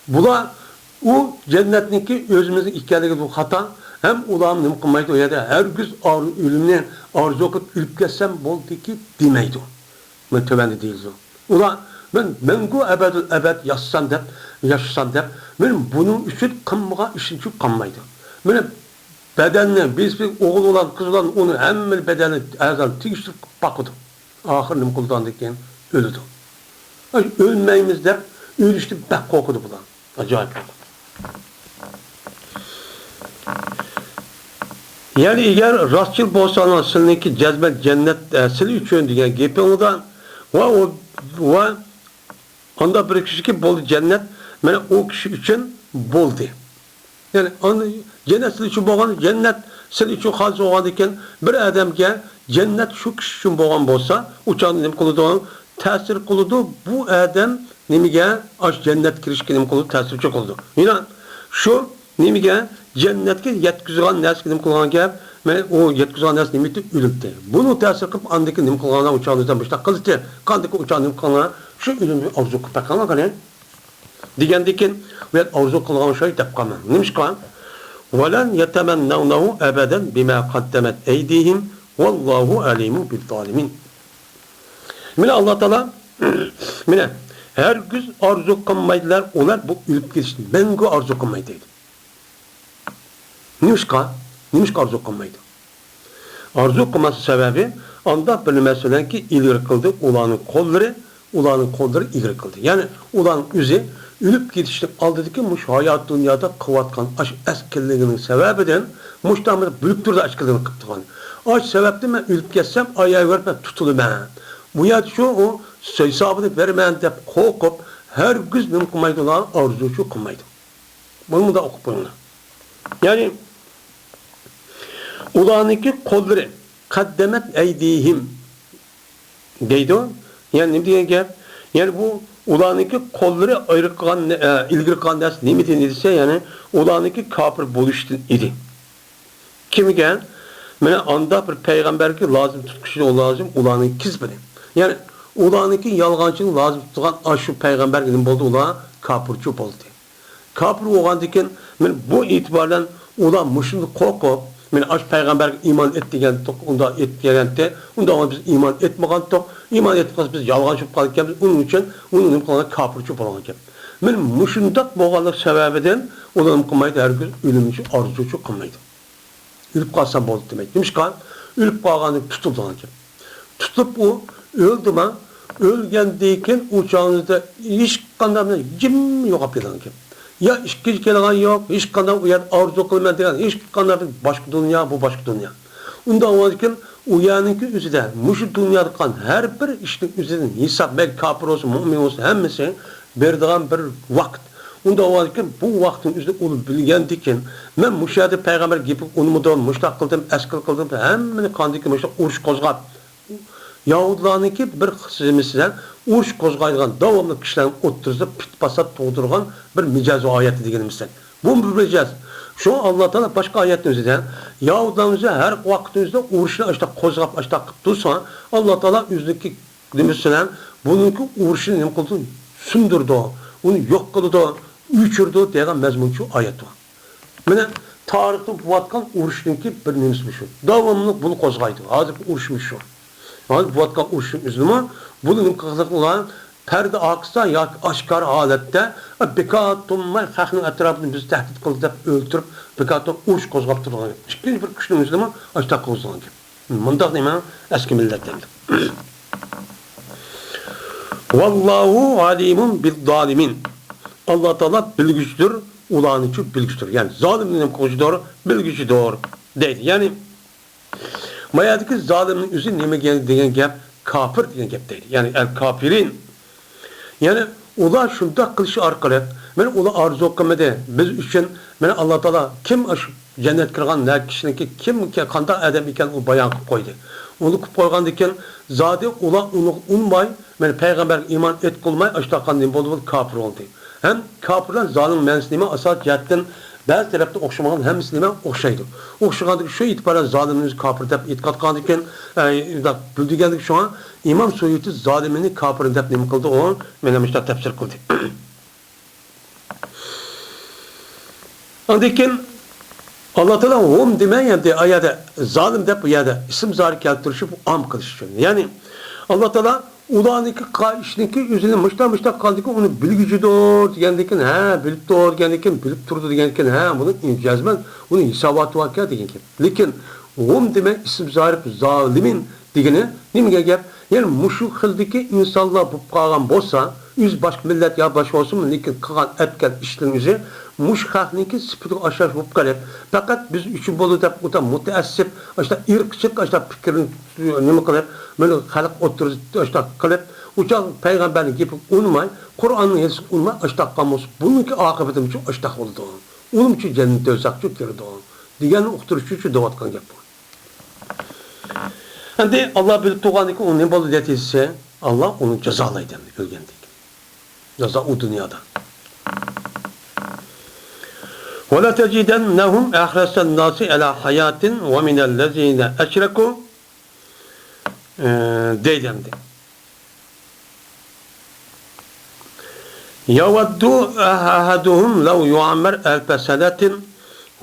Bula o cennetinki özümüzün hikayedeki bu hata hem ulan ne kılmaydı o yerde her gün ölümden arzu okup ölüp geçsem boldu ki demeydi o. Ben tövbendi değiliz o. Ulan ben bu ebed yaşsan dep, benim bunun için kanmağa işinci kanmaydı. Benim bedenle biz bir oğul olan kız olan onu hemen bedenini erden tigiştirip bakıdı. Ahir ne kıldandı ki öldü. Ölmeyimiz dep, ölüştü bek kokudu bulan. Acayip kokudu. Yani eğer rastçıl bolsanlar sizinki cezmet cennet sili üçün degan gepingizdan ve onda bir kişi ki boldu cennet mana o kişi üçün boldu. Yani cennet sili üçün bolgan cennet sili üçün xalis bolgan ekan bir odamga cennet şu kişi üçün bolgan bolsa uçan nima qiladi? Ta'sir qiladi. Bu odam nimaga aş cennet kirishga nima qiladi? Ta'sirchi qiladi. Yine şu nimaga cennetke yetkizgan narsa nima qilgan gap? Men o yetkizgan narsa nimati ölümdi. Bunu ta'sir qilib andiki nima qilganlar uçağınızdan boshqa qildi. Qandiki uçağın nima qilganlar şu ölümni arzu qilib taqanlar qani. Degandikin men arzu qilgan şey deb qolman. Nimishqa? Walan yatamannawnahu abadan bima qaddamat aydihim wallahu alimun bil zalimin. Mina Allah Taala mina her gün arzu qilmaydilar, ular bu ölüp ketishni mengu arzu qilmaydi. Nimishqa arzu qilmaydi. Arzu qilmasi sebebi anda bilmesilen ki ileri kıldı ulanın kolları ileri kıldı. Yani ulan özü ölüp ketishni aldiki muş hayat dünyada kıvatkan aş eskilliğinin sebebinden muştamını bölüp durdu aşkılığını kıptıgan. Aş sebepte ben ölüp ketsem ayağı verip tutulumen. Bu ya şu o hesabını vermeyen de korkup her gün ne kılmaydı olan arzu şu kılmaydı. Bunu da okup bunu. Yani ulanınki kolları kaddemet eydihim deydi o. Yani ne diye gel? Yani bu ulanınki kolları ilgili kan ders nimetin idiyse yani ulanınki kafir buluştu idi. Kimi gel? Mene anda bir peygamber ki lazım tutkuşu lazım ulanın kizbini. Yani ulanınki yalgancının lazım tutulan aşı peygamber gibi buldu ulan kafirçi buldu. Kafir olan diken bu itibarla ulan muşunu korkup Men aş peygamber iman et degendik, onda et degende, onda biz iman etmegandik. İman etmez biz yalgancı kalkanmiz. Onun için onun imkanı kafirçi bolan ekan. Men muşundaq bolganlyk sebäbinden olarym kılmaydı her gün ölümçü arzuçu kılmaydı. Ölüp kalsam boldu demek. Demişkan ölüp kalganı tutuldu ekan. Tutup o öldü mü? Ölgendeyken uçağınızda hiç qanday jim yo'qolib ketgan ekan. Ya işkiz kelgan yok, hiç qanday u yer arzu qilman degan, hiç qanday boshqa dunyo, bu boshqa dunyo. Unda o'zkin u yerninki o'zida, mushu dunyoda qan har bir ishning o'zidan hisob, bel kafir olsun, mu'min olsun, hammasi berdigan bir vaqt. Unda o'zkin bu vaqtning o'zida uni bilgandikin, men mushada payg'ambar gapib unutmadim, mushtaq qildim, askil qildim, hammani qandiki mushtaq urush qo'zg'ab Yahudilarnınki bir kısmisinden uruş kozgaydigan davamlı kişilerin oturtup pitpasat doğdurgan bir micaz ayeti degenimizden. Bunu bileceğiz. Şu Allah Teala başka ayetin üzerinde Yahudilarımızı her vakitimizde uğraşını açta kozgap açta tutsa Allah Teala üzdeki demişler bununki uğraşını ne kıldı? Sündürdü. Onu yok kıldı. Üçürdü diyen mezmuncu ayet var. Mene tarihte bu vatkan uğraşınınki bir nemizmiş şu. Davamlı bunu kozgaydı. Hazır uğraşmış şu. Yani bu vatkan uğraşın üzülümü bunun kızıklı olan perde aksa ya aşkar halette bekatumma hakның etrafını biz tehdit kıldı dep öldürüp bekatum uruş kozgap turgan. İkinci bir kişinin üzülümü açta kozgan. Mundaq neyme eski milletlerdi. Vallahu alimun bil zalimin. Allah Teala bilgüçtür, ulan için bilgüçtür. Yani zalimliğin koşudur, bilgüçtür deydi. Yani mayadaki zalimin üzü neme degen gap kafir degen gap deydi. Yani el kafirin. Yani ular şunda kılışı arkalı. Men ular arzu qilmadi. Biz üçün men Allah Teala kim cennet kirgan ne kişiniki kim ki qanday adam ekan u bayon qilib qo'ydi. Onu qilib qo'ygandan zodi ular uni unmay men payg'ambar iymon et qilmay ashtaqandan bo'ldi kafir oldu. Hem kafirlar zalim mensnime asal cihetten bazı tarafta okşamagan hem muslime okşaydı. Okşagandık şu itibaren zalimimiz kafir dep itikat qilgandikan bildigandik şu an İmam Suyuti zalimini kafir dep nima qildi o mena mishta tafsir qildi. Andikin Allah Teala hum demeyen de ayada zalim dep bu yada isim zari keltirişi bu am kılış için. Yani Allah Teala ulaniki işiniki üzerine müşta kaldı ki onu bilgücüdür diyendikin ha bilip doğru diyendikin bilip durdu diyendikin ha bunun cezmen bunun hisabatı var ki diyendikin. Lekin hum demek isim zarif zalimin degeni nime gap yani muşu xildiki insanlar bu qalgan bolsa üz başka millet ya başka olsun lekin qilgan etken işlerimizi muş xalqniki sifati aşağı bo'lib qolib faqat biz uchun bo'ldi deb o'ta mutaassib ashta irqchilik ashta fikrini nima qilib mana xalq o'tirib ashta qilib uçak payg'ambarni gapib unmay Qur'onni yetib unmay ashta qilmoq buniki oqibatim uchun ashta bo'ldi unim uchun jannatga o'saqchi kirdi degan uqtirish uchun deyotgan gap bu. Endi Allah bilib turganiki u nima bo'ldi desa Allah onu jazolaydi bilgandek. Jazo u dunyoda. وَلَا تَجِدَنَّهُمْ أَحْرَصَ النَّاسِ عَلَى حَيَاةٍ وَمِنَ الَّذِينَ أَشْرَكُوا deydendi. يَوَدُّ أَحَدُهُمْ لَوْ يُعَمَّرْ أَلْفَ سَنَةٍ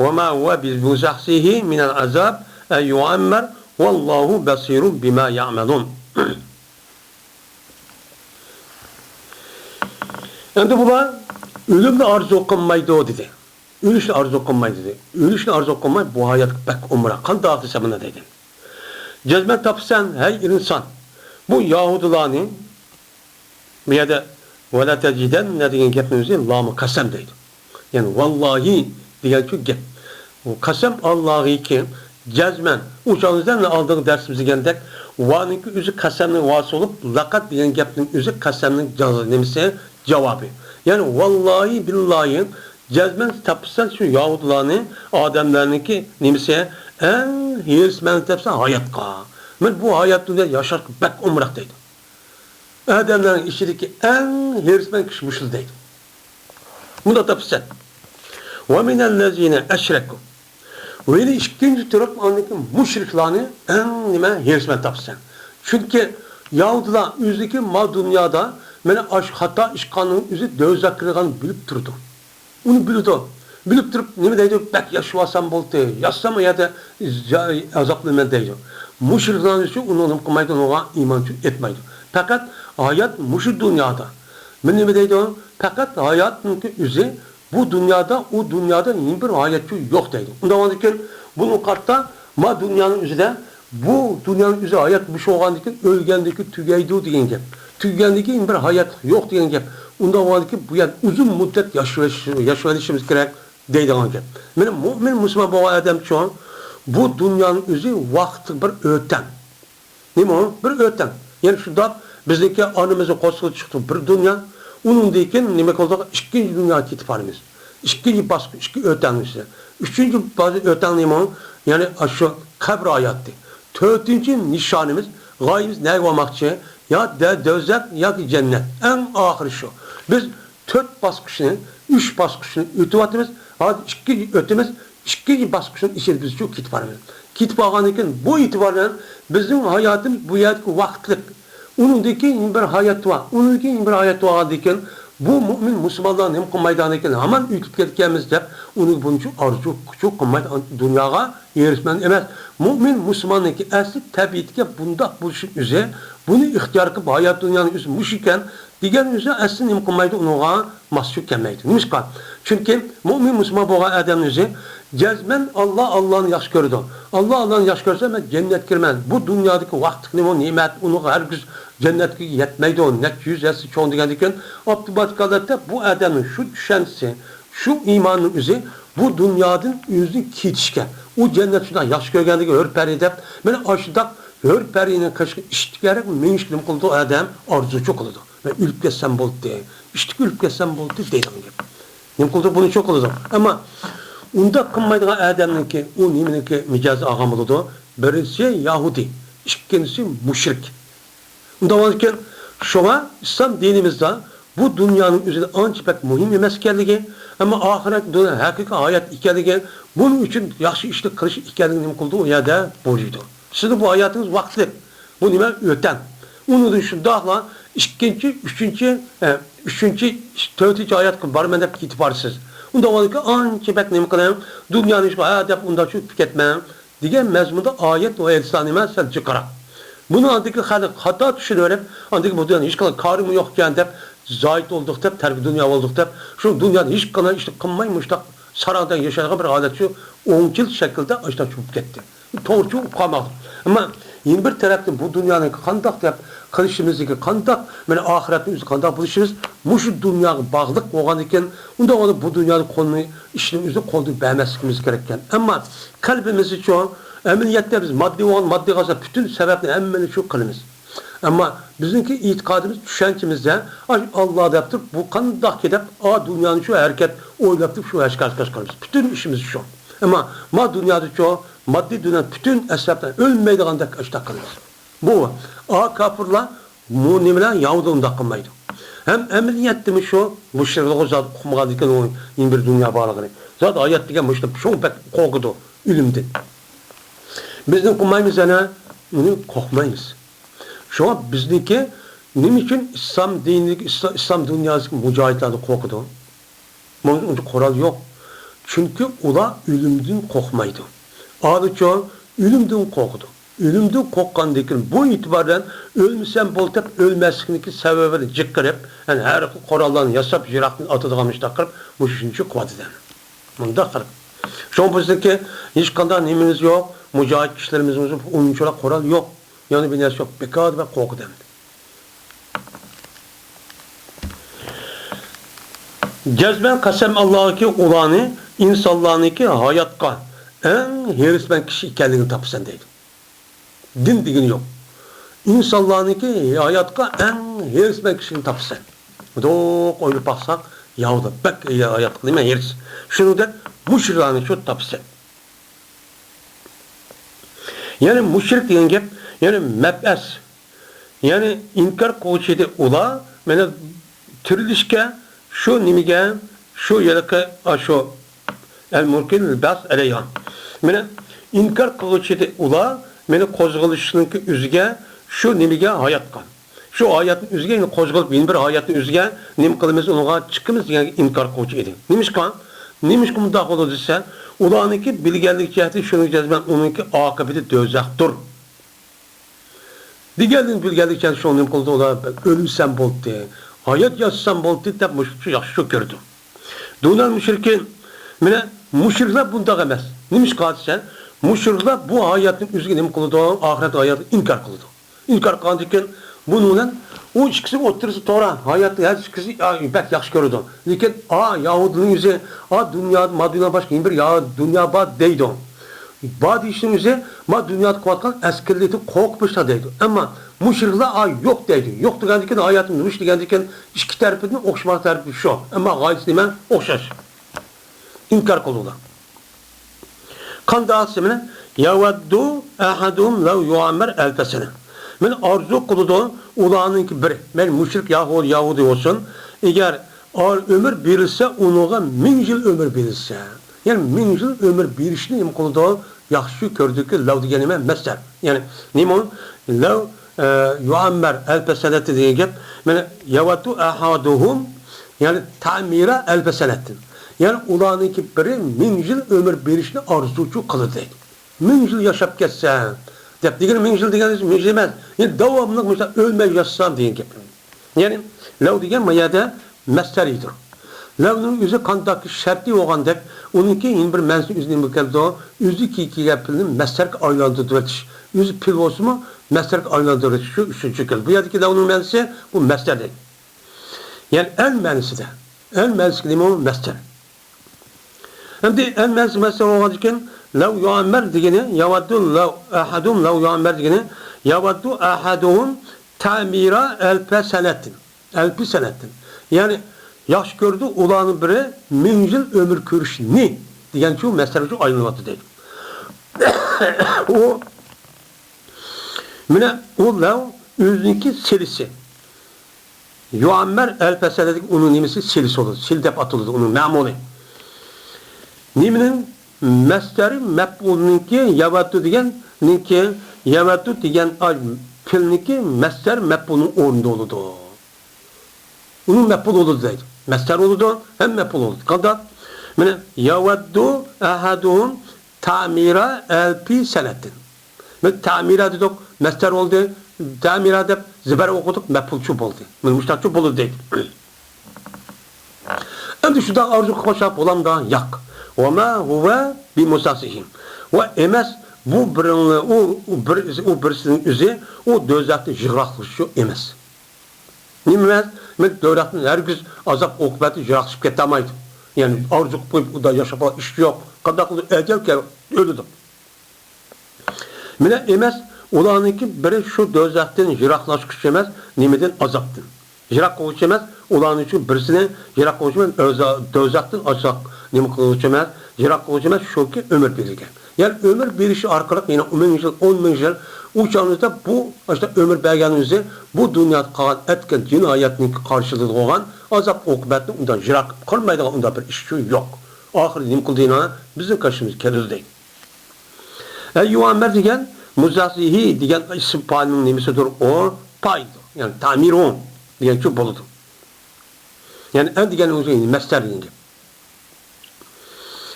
وَمَا هُوَ بِمُزَحْزِحِهِ مِنَ الْعَذَابِ أَنْ يُعَمَّرَ وَاللّٰهُ بَصِيرٌ بِمَا يَعْمَلُونَ. Yani bunlar ölümle arzu kılmaydı o dedi. Ölüşle arzu kılmaydı dedi. Ölüşle arzu kılmay bu hayat pek umra. Kan dağıtı sabına dedi. Cezmet tapsan hey insan. Bu Yahudilerin bir yerde وَلَا تَجِدَنْ ne diyen gepimizin lamı kasem deydi. Yani vallahi diyen şu gep. O kasem Allah'ı ki cezmen uçağınızdan aldığın dersimizi geldik. Vanınki üzü kaseminin vası olup lakat diyen gepinin üzü kaseminin cevabı. Yani vallahi billahi cezmen tapsan şu Yahudilerin adamlarınki nimse en hirsmen tapsan hayatka. Ben bu hayatında yaşar bek umraktaydım. Adamların işindeki en hirsmen kişi müşüldeydim. Bunu da tapsan. وَمِنَ الَّذ۪ينَ اَشْرَكُوا Öyle ikinci taraf andaki müşriklerini en nime hirsmen tapsan. Çünkü Yahudiler üzdeki mal dünyada mene hata işkanının üzü dövzak kırıganı bilip durdu. Onu bildi. bilib turib nima deydi? Bak yaşayasam bo'ldi, yaşsam ya da azaplanman deydi. Müşriklar için onu qilmaydi, ona iymon etmaydi. Fakat hayat muşu dünyada. Nima deydi? Fakat hayatning o'zi bu dünyada, o dünyada bir hayat yo'q deydi. Undan keyin bunu qarta ma dünyanın o'zida bu dünyanın o'zi hayat bu bo'lgandan keyin o'lgandiki tugaydi degan gap. Tugandiki bir hayat yo'q degan gap. Undan keyin bu yer uzun muddat yaşayışimiz kerak deydigan gap. Mana mu'min musulmon bo'lgan odam uchun bu dünyanın o'zi vaqti bir o'tan. Nima o? Bir o'tan. Yani shunda bizniki onimizni qo'shib chiqdi bir dunyo. Undan keyin nima qildi? Ikkinchi dunyoga ketib boramiz. İkinci baskı, ikki o'tanimiz. Üçüncü o'tan nima? Yani şu kabr hayatı. Dördüncü nişanımız, gayemiz ne olmakçı? Ya dözek ya ki cennet. En ahırı şu. Biz 4 baskışını, 3 baskışını ötüvatımız, hadi iki ötümüz, ikinci baskışının içeri biz çok kitip varımız. Kitip ağanlıkken bu itibarla bizim hayatımız bu yerdeki vaktlik. Onundaki bir hayat var. Onundaki bir hayat var diken bu mümin Müslümanların hem kılmaydanken hemen ülküp geldiğimizde onu bunun için arzu çok kılmaydan dünyaya erişmen emez. Mümin Müslümanın ki asli tabiatki bunda bu işin üzere bunu ihtiyar kılıp hayat dünyanın üzere müşikken diğer üzere asli nem kılmaydı ona mahsuk gelmeydi. Neymiş kan? Çünkü mümin Müslüman boğa adamın üzere cezmen Allah'ın yaş gördü. Allah'ın yaş görse ben cennet girmez. Bu dünyadaki vakti o nimet onu her gün cennetki yetmeydi o net yüz yası çoğun diken Abdülbatıkalı'da bu adamın şu düşensi, şu imanın üzeri bu dünyanın yüzü kitişken. O cennet şundan yaş görgendeki hörperi edip ben aşıda hörperinin kaşığı iştikerek menişkilim kıldı adam arzu çok oldu. Ve ülüp geçsem boldu diye. İştik ülüp geçsem boldu deydim gibi. Nem kıldı bunu çok oldu. Ama onda kılmaydığın adamın ki o nimenin ki micazı ağam oldu. Birisi Yahudi, ikincisi müşrik. Ondan varken şuna İslam dinimizde bu dünyanın üzerinde anca pek mühim bir meskelliği ama ahiret dünya hakiki hayat ikenliği bunun için yaxşı işlik kılış ikenliğini kıldı o yerde borcuydu. Sizin bu hayatınız vakti. Bu nime öten. Onu dışında ikinci, üçüncü, dördüncü hayat kıl var hep itibarsız. Ondan varken anca pek nime kılayım dünyanın işi hayat yap ondan çok tüketmem. Diğer mezmunda ayet o elsanime sen çıkarak. Bunu andaki hata düşünüyorum. Andaki bu dünyanın hiç kadar karımı yokken de zahit olduk da terk dünya olduk da şu dünyanın hiç kadar işte kılmaymış da sarayda yaşayan bir adet şu 10 yıl şekilde işte çubuk gitti. Doğru kalmadı. Ama yeni bir taraftan bu dünyanın kandak da kılışımızdaki kandak yani ahiretin üzeri kandak buluşumuz muşu dünyaya bağlılık olan iken onda bu dünyanın konunu işinin üzeri konduğu beğenmezlikimiz gereken. Ama kalbimiz için emniyette biz maddi gazete bütün sebepleri emmeli şu kılımız. Ama bizimki itikadımız, düşüncemizde Allah'a yaptık, bu kandak edip, dünyanın şu hareket, oylatıp şu eşkaz kalırız. Bütün işimiz şu. Ama dünyada şu, maddi dünyanın bütün esnaftan ölmeydiğinde işte kalırız. Bu, kafirler, müminler Yahudi'nin kılmaydı. Hem emniyetimiz şu, bu şirketi zaten okumadıkken o bir dünya bağlığını. Zaten ayet diken bu işte şu pek korkudu, ölümden. Bizim kılmayımız yana, bunu korkmayız. Şu an bizdeki ne için İslam dinilik, İslam dünyasındaki mücahitlerde korkudu? Bunun kural yok. Çünkü ola ölümden korkmaydı. Adıca ölümden korkudu. Ölümden korkkandıkken bu itibaren ölmesen boltep ölmezliğindeki sebebini çıkarıp yani her kurallarını yasap jirakını atıdığamış takırıp bu üçüncü kuvvet eden. Bunda kırıp. Şu an bizdeki hiç kadar nemimiz yok. Mücahit kişilerimizin oyuncular kural yok. Yani bir nes yok. Bekad ve korku demdi. Cezben kasem Allah'ı ki olanı insanlarını ki hayatka en herismen kişi kendini tapısan deydi. Din digini yok. İnsanlarını ki hayatka en herismen kişini tapısan. Dok oyunu baksak Yahuda bek hayatka değil mi heris. Şunu da müşriklerini çok tapısan. Yani müşrik diyen gep yani meb'es yani inkar kuvveti ola mene türlüşke şu nimige şu yelke şu el mümkün bas eleyan mene inkar kuvveti ola mene kozgalışınki üzge şu nimige hayatkan şu hayatın üzge kozgalıp bir hayatın üzge nim kılımız ona çıkımız yani inkar kuvveti nemiş kan Neymiş ki mundaq olur desen, ulanınki bilgenlik ciheti şunu cezben, onunki akıbeti dözaqdır. Diğerinin bilgenlik ciheti şunu neyim kıldı, ola ölümsen boldu, hayat yaşsan boldu, dep müşrikçi yaxşı gördü. Dunan müşrikin, mine müşrikler bundaq emas. Neymiş kadı sen? Müşrikler bu hayatın üzgün neyim kıldı, ahiret hayatı inkar kıldı. İnkar kıldı iken, bununla o ikisi oturursa toran, hayatta her ikisi pek yaxşı gördü. Lekin Yahudinin yüzü, dünya başka bir ya dünya bad deydi. Bad işin yüzü, dünyada kuvatkan eskerliyeti korkmuşsa deydi. Ama müşrikler yok deydi. Yok diken hayatın nümuş diken iki tarafının okşamak tarafı şu. Ama gayet hemen okşaş. İnkar kıldılar. Kan dağıtımına yaveddu ahadum lav yuammer elfesene. Men arzu kılıdı ulanınki biri. Men müşrik Yahudi olsun. Eğer ömür verilse onuğa 1000 yıl ömür verilse. Yani 1000 yıl ömür verişini im kılıdı yaxşı gördük ki lav digenime mesler. Yani nimon lav yuammer elfeseneti diye gep. Men yaveddu ahaduhum yani tamira elfesenetin. Yani ulanınki biri 1000 yıl ömür verişini arzucu kılıdı. 1000 yıl yaşap geçsen. Dep diğer 1000 yıl diğer 1000 yıl demez. Yani devamlı mesela ölmez yaşsam diye gep. Yani lav digen mayada mesteridir. Lav'nın yüzü kandaki şartı olan dep onunki in bir mensi yüzünün mükemmel o yüzü ki yapılın mesterk aylandırıcı. Yüzü pilvosu mu mesterk aylandırıcı şu üçüncü kel. Bu yerdeki lav'nın mensi bu mesterdir. Yani en mensi de. En mensi limon mester. Hem de en mensi mester olan iken lav yuammer digeni yaveddu lav ahadum lav yuammer digeni yaveddu ahadum tamira elpe senetin. Elpi senetin. Yani yaş gördü ulanın biri 1000 yıl ömür görüş ne? Diyen şu meseleci ayrılmadı değil. O mine o lav özünki silisi. Yuammer elpe senetik onun nimesi silisi olur. Sildep atılır onun memoli. Niminin mesteri mep'ulunki yavattu diyen ninki yavattu diyen filniki mester mep'ulun orunda olurdu. Onun mep'ul olurdu deydi. Mester olurdu hem mep'ul olurdu. Kadar yani yavattu ahaduhum tamira elpi senetin. Tamira dedik mester oldu. Tamira dep ziber okuduk mep'ul çup oldu. Müştak çup olurdu deydi. Hem şurada arzu koşap olan da yak. وَمَا هُوَ بِمُسَاسِهِمْ Ve emez bu birinle o birisinin üzeri o dözaklı jıraqlışı emez. Nimez? Men dövlatin her gün azap okubeti jıraqışıp ketamaydı. Yani arzu koyup da yaşapa iş yok. Kadaklı ecel ki ölüdü. Mine emez olanınki biri şu dözakten jıraqlaşıp emez, nimeden azaptın. Jirak koğuşemez, olan için birisine jirak koğuşemez, dözaktan azap nimi koğuşemez, jirak koğuşemez, şu ki ömür verirken. Yani ömür verişi arkalık, yani 10 yıl, 10 yıl, uçağınızda bu işte ömür belgenizde bu dünyada kalan etken cinayetinin karşılığı olan azap okubetini ondan jirak kılmaydı, ondan bir iş yok. Ahir nimi kıldığına bizim karşımız gelir değil. Yuammer diyen, muzasihi diyen isim palinin nimisidir, o paydır. Yani tamir on. Diyen çok boludur. Yani en diğer uzun mester deyince.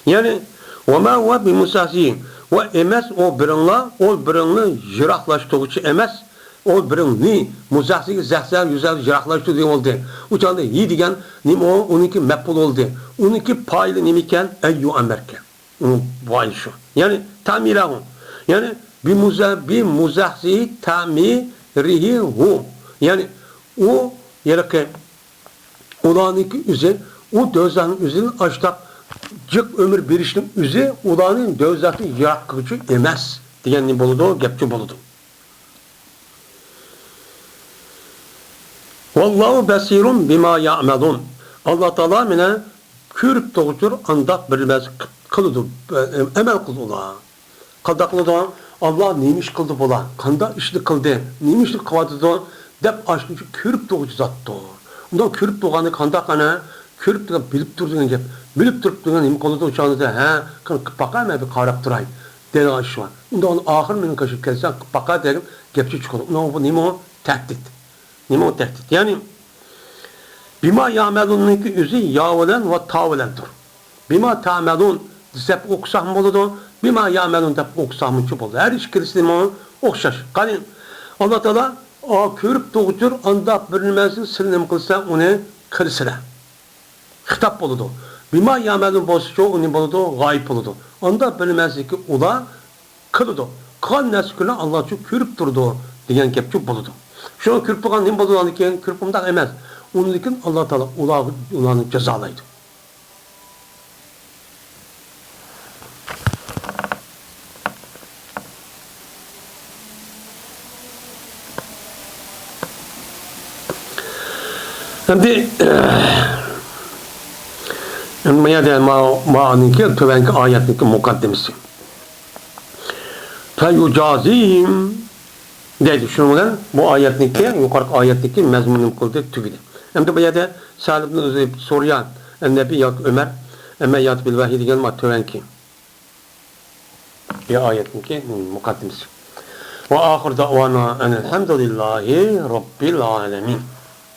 Yani وَمَا هُوَ بِمُسَاسِهِمْ Ve emez o birinle jiraqlaştırıcı emez. O birinli muzahsiki zahsar yüzel jiraqlaştırıcı oldu. Uçanda iyi diyen nim o onunki mepul oldu. Onunki paylı nimiken eyyu amerken. Onun paylı şu. Yani tamirahun. Yani bir muzahsiki tamirihi hu. Yani o yerke olanınki üzeri o dözanın üzerinin açtak cık ömür birişinin üzeri olanın dözatı yakıcı emez diyen boludu, gepçi boludu. Vallahu basirun bima ya'malun. Allah Teala mine körüp doğutur andak bilmez kılıdı, emel kıldı. Kaldaklıdı Allah neymiş kıldı bola, kanda işli kıldı, neymiş kıvadıdı. Dep aşkınca körüp doğucu zattı. Ondan körüp doğanı kandak ana, körüp doğan bilip durduğun gep. Bilip durup durduğun im konuda uçağınızda, bakar mı bir karap durayım. Deli aşı var. Ondan ahir benim kaşık kelsen, bakar derim, gepçi çıkıyor. Ondan bu neymi o? Tehdit. Neymi o tehdit? Yani, bima ya'melunninki üzü ya'velen ve ta'velendir. Bima ta'melun dep okusam boludu. Bima ya'melun dep okusamınçı boldu. Her iş kirisinin okşaş. Qani Allah Teala o körüp doğutur anda bilinmezlik silinim kılsa onu kırsıra. Hitap boludu. Bima ya'melun bolsa onu boludu, gayb boludu. Anda bilinmezlik ula kılıdı. Kan nesküle Allah şu körüp durdu degan gep boludu. Şu körüp turgan nim boludu ekan, körüp undak emas. Onun için Allah Teala ularni cezalaydı. Şimdi maya de ma'aninki tövenki ayetninki mukaddimesi. Feyucazihim deydi. Şunu da bu ayetninki yukarı ayetninki mezmunum kıldı tübili. Hem de bu yerde Sa'd ibn Üzeyb soruyan Nebi yak Ömer emme yat bil vahiy degan ma tövenki. Bir ayetninki mukaddimesi. Ve ahir davana enelhamdülillahi rabbil alemin.